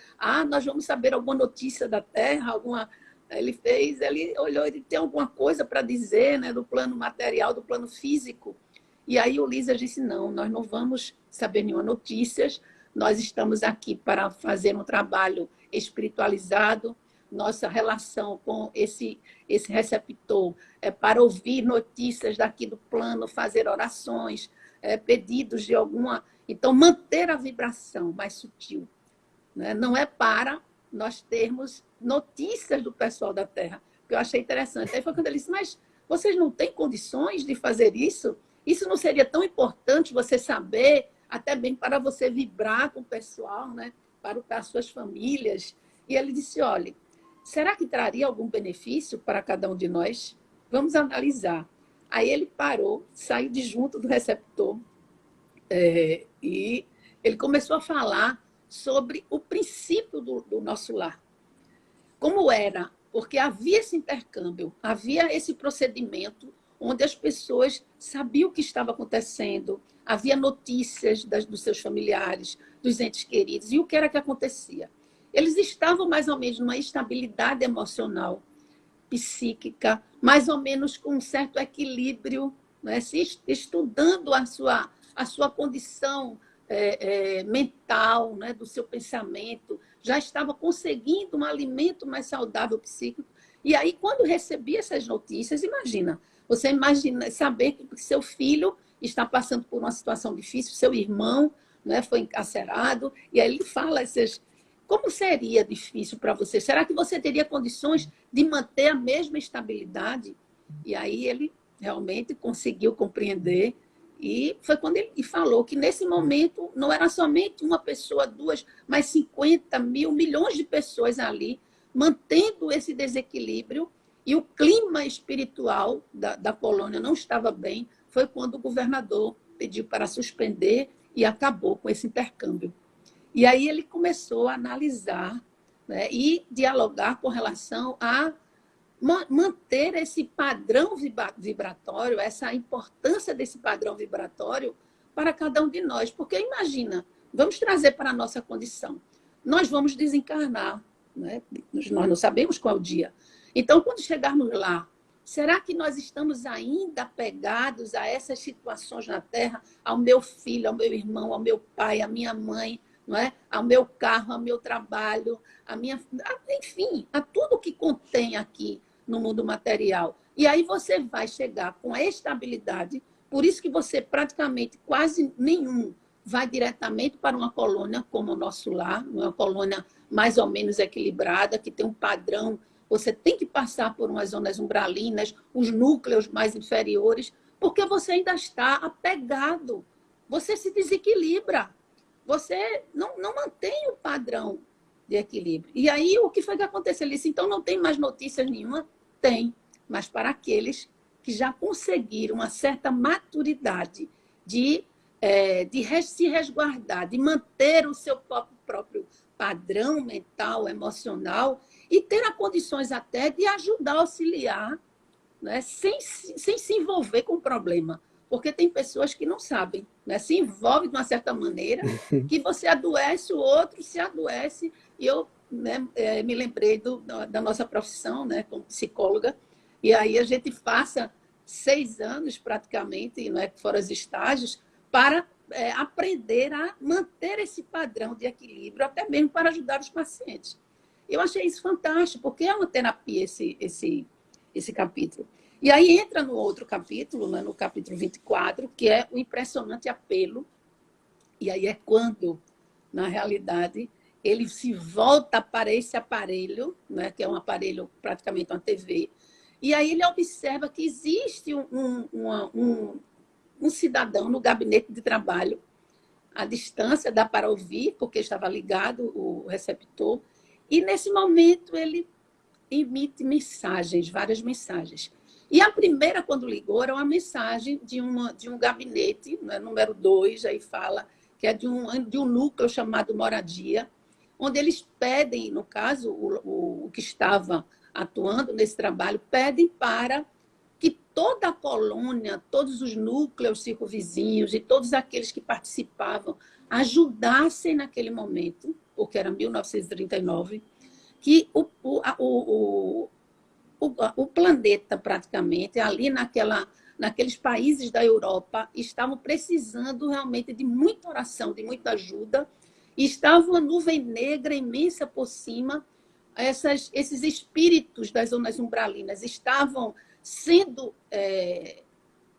nós vamos saber alguma notícia da Terra, alguma... Ele olhou, ele tem alguma coisa para dizer, né, do plano material, do plano físico. E aí o Lísias disse: não, nós não vamos saber nenhuma notícia, nós estamos aqui para fazer um trabalho espiritualizado, nossa relação com esse receptor é para ouvir notícias daqui do plano, fazer orações, pedidos de alguma... Então, manter a vibração mais sutil, né? Não é para nós termos notícias do pessoal da Terra, que eu achei interessante. Aí foi quando ele disse: mas vocês não têm condições de fazer isso? Isso não seria tão importante você saber até bem para você vibrar com o pessoal, né? Para as suas famílias. E ele disse, olha, será que traria algum benefício para cada um de nós? Vamos analisar. Aí ele parou, saiu de junto do receptor, e ele começou a falar sobre o princípio do nosso lar. Como era? Porque havia esse intercâmbio, havia esse procedimento onde as pessoas sabiam o que estava acontecendo, havia notícias dos seus familiares, dos entes queridos, e o que era que acontecia? Eles estavam mais ou menos numa estabilidade emocional, psíquica, mais ou menos com um certo equilíbrio, né? Se estudando a sua condição mental, né? Do seu pensamento, já estava conseguindo um alimento mais saudável psíquico. E aí, quando recebia essas notícias, você imagina saber que seu filho está passando por uma situação difícil, seu irmão, né, foi encarcerado, e aí ele fala como seria difícil para você? Será que você teria condições de manter a mesma estabilidade? E aí ele realmente conseguiu compreender, e foi quando ele falou que nesse momento não era somente uma pessoa, duas, mas 50 mil, milhões de pessoas ali, mantendo esse desequilíbrio, e o clima espiritual da colônia não estava bem. Foi quando o governador pediu para suspender e acabou com esse intercâmbio. E aí ele começou a analisar, né, e dialogar com relação a manter esse padrão vibratório, essa importância desse padrão vibratório para cada um de nós. Porque imagina, vamos trazer para a nossa condição. Nós vamos desencarnar, né? Nós não sabemos qual é o dia. Então, quando chegarmos lá, será que nós estamos ainda apegados a essas situações na Terra, ao meu filho, ao meu irmão, ao meu pai, à minha mãe, não é? Ao meu carro, ao meu trabalho, enfim, a tudo que contém aqui no mundo material. E aí você vai chegar com a estabilidade, por isso que você praticamente quase nenhum vai diretamente para uma colônia como o nosso lar, uma colônia mais ou menos equilibrada, que tem um padrão. Você tem que passar por umas zonas umbralinas, os núcleos mais inferiores, porque você ainda está apegado, você se desequilibra. Você não mantém o padrão de equilíbrio. E aí, o que foi que aconteceu? Ele disse, então, não tem mais notícias nenhuma? Tem, mas para aqueles que já conseguiram uma certa maturidade de se resguardar, de manter o seu próprio padrão mental, emocional, e ter as condições até de ajudar, auxiliar, né, sem se envolver com o problema. Porque tem pessoas que não sabem, né? Se envolvem de uma certa maneira, que você adoece, o outro se adoece. E eu, né, me lembrei da nossa profissão, né, como psicóloga, e aí a gente passa 6 anos praticamente, né, fora os estágios, para aprender a manter esse padrão de equilíbrio, até mesmo para ajudar os pacientes. Eu achei isso fantástico, porque é uma terapia esse capítulo. E aí entra no outro capítulo, né, no capítulo 24, que é o impressionante apelo. E aí é quando, na realidade, ele se volta para esse aparelho, né, que é um aparelho, praticamente uma TV, e aí ele observa que existe um cidadão no gabinete de trabalho, à distância, dá para ouvir, porque estava ligado o receptor, e nesse momento ele emite mensagens, várias mensagens. E a primeira, quando ligou, era uma mensagem de um gabinete, né, número 2, aí fala que é de um núcleo chamado Moradia, onde eles pedem, no caso, o que estava atuando nesse trabalho, pedem para que toda a colônia, todos os núcleos circunvizinhos e todos aqueles que participavam ajudassem naquele momento, porque era 1939, que o planeta, praticamente, ali naqueles países da Europa, estavam precisando realmente de muita oração, de muita ajuda, e estava uma nuvem negra imensa por cima. Esses espíritos das zonas umbralinas estavam sendo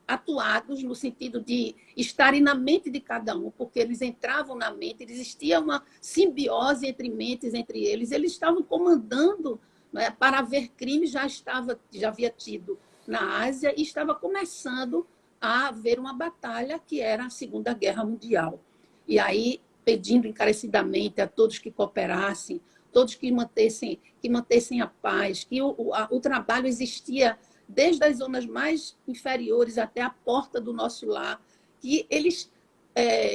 atuados no sentido de estarem na mente de cada um, porque eles entravam na mente, existia uma simbiose entre mentes, entre eles estavam comandando, né, para haver crime, já havia tido na Ásia, e estava começando a haver uma batalha que era a Segunda Guerra Mundial. e aí pedindo encarecidamente a todos que cooperassem, todos que mantessem a paz, que o trabalho existia desde as zonas mais inferiores até a porta do nosso lar, que eles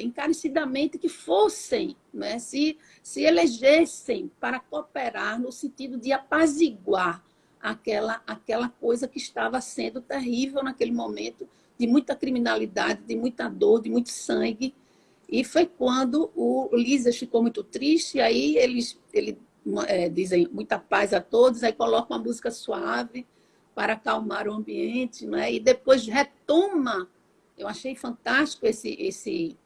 encarecidamente que fossem, né, se elegessem para cooperar no sentido de apaziguar aquela coisa que estava sendo terrível naquele momento, de muita criminalidade, de muita dor, de muito sangue. E foi quando o Lísias ficou muito triste, e aí ele dizem muita paz a todos, aí coloca uma música suave para acalmar o ambiente, né? E depois retoma. Eu achei fantástico esse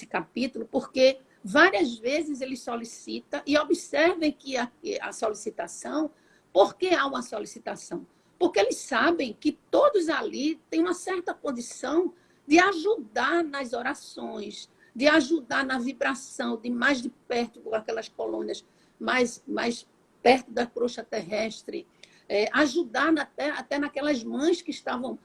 capítulo, porque várias vezes ele solicita, e observem que a solicitação, por que há uma solicitação? Porque eles sabem que todos ali têm uma certa condição de ajudar nas orações, de ajudar na vibração, de mais de perto com aquelas colônias, mais perto da crosta terrestre, ajudar até naquelas mães que estavam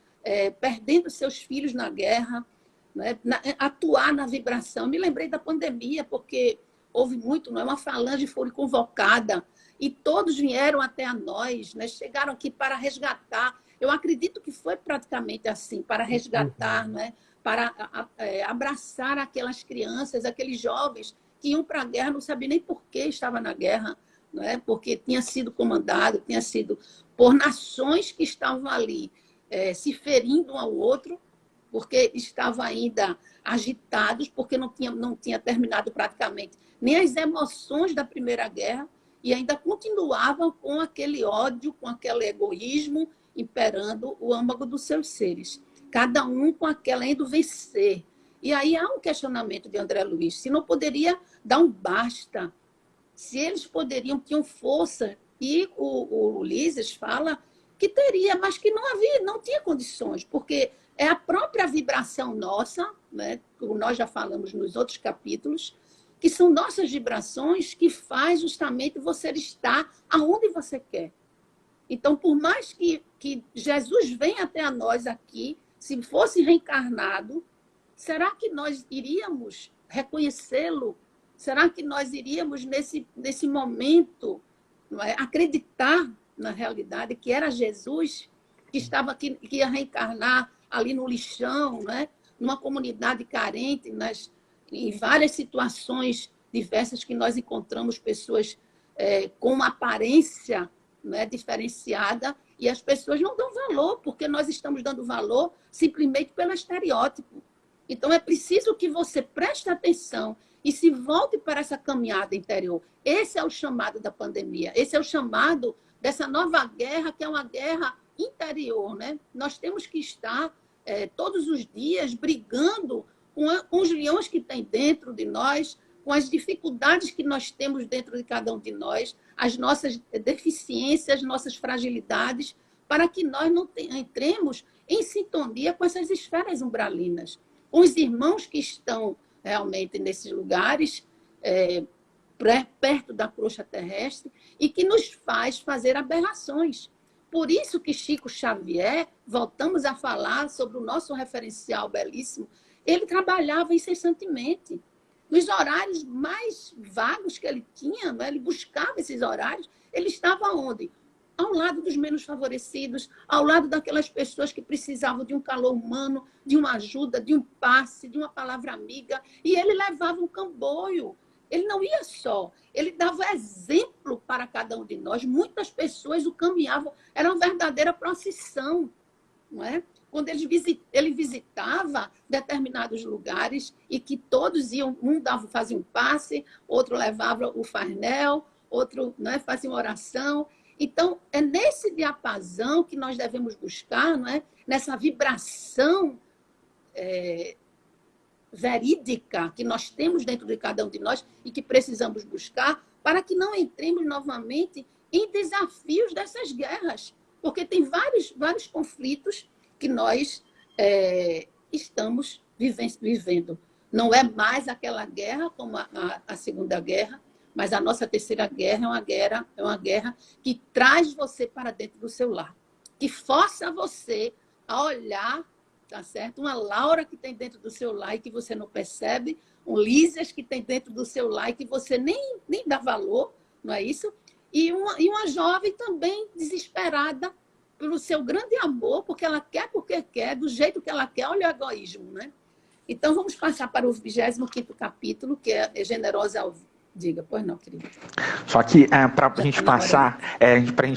perdendo seus filhos na guerra, né? Atuar na vibração. Me lembrei da pandemia, porque houve muito, não é? Uma falange foi convocada e todos vieram até a nós, né? Chegaram aqui para resgatar. Eu acredito que foi praticamente assim, para resgatar, né? Para abraçar aquelas crianças, aqueles jovens que iam para a guerra, não sabiam nem por que estava na guerra, né? Porque tinha sido comandado, tinha sido por nações que estavam ali se ferindo um ao outro, porque estavam ainda agitados, porque não tinha terminado praticamente nem as emoções da Primeira Guerra, e ainda continuavam com aquele ódio, com aquele egoísmo imperando o âmago dos seus seres. Cada um com aquela indo vencer. E aí há um questionamento de André Luiz, se não poderia dar um basta, se eles tinham força, e o Ulisses fala que teria, mas que não tinha condições, porque é a própria vibração nossa, né, como nós já falamos nos outros capítulos, que são nossas vibrações que faz justamente você estar aonde você quer. Então, por mais que Jesus venha até a nós aqui, se fosse reencarnado, será que nós iríamos reconhecê-lo? Será que nós iríamos, nesse momento, não é, acreditar na realidade que era Jesus, que estava aqui, que ia reencarnar ali no lixão, né? Numa comunidade carente, em várias situações diversas que nós encontramos pessoas com uma aparência, né, diferenciada, e as pessoas não dão valor, porque nós estamos dando valor simplesmente pelo estereótipo. Então, é preciso que você preste atenção e se volte para essa caminhada interior. Esse é o chamado da pandemia, esse é o chamado dessa nova guerra, que é uma guerra interior, né? Nós temos que estar todos os dias brigando com os leões que tem dentro de nós, com as dificuldades que nós temos dentro de cada um de nós, as nossas deficiências, nossas fragilidades, para que nós não entremos em sintonia com essas esferas umbralinas, com os irmãos que estão realmente nesses lugares, perto da crosta terrestre, e que nos faz fazer aberrações. Por isso que Chico Xavier, voltamos a falar sobre o nosso referencial belíssimo, ele trabalhava incessantemente. Nos horários mais vagos que ele tinha, né? Ele buscava esses horários, ele estava onde? Ao lado dos menos favorecidos, ao lado daquelas pessoas que precisavam de um calor humano, de uma ajuda, de um passe, de uma palavra amiga, e ele levava um camboio. Ele não ia só, ele dava exemplo para cada um de nós. Muitas pessoas o caminhavam, era uma verdadeira procissão, não é? Quando ele visitava determinados lugares e que todos iam, fazia um passe, outro levava o farnel, outro, não é, fazia uma oração. Então, é nesse diapasão que nós devemos buscar, não é? Nessa vibração verídica que nós temos dentro de cada um de nós e que precisamos buscar para que não entremos novamente em desafios dessas guerras, porque tem vários conflitos que nós estamos vivendo. Não é mais aquela guerra como a Segunda Guerra, mas a nossa Terceira Guerra é uma guerra que traz você para dentro do seu lar, que força você a olhar tá certo? Uma Laura que tem dentro do seu lar e que você não percebe, um Lísias que tem dentro do seu lar e que você nem dá valor, não é isso? E uma jovem também desesperada pelo seu grande amor, porque ela quer, porque quer, do jeito que ela quer. Olha o egoísmo, né? Então, vamos passar para o 25º capítulo, que é Generosa ao... Diga, pois não, querido. Só que para a gente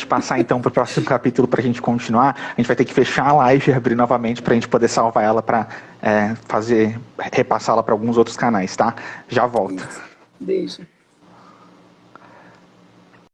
passar então para o próximo capítulo, para a gente continuar, a gente vai ter que fechar a live e abrir novamente para a gente poder salvar ela para repassá-la para alguns outros canais, tá? Já volto. Isso. Beijo.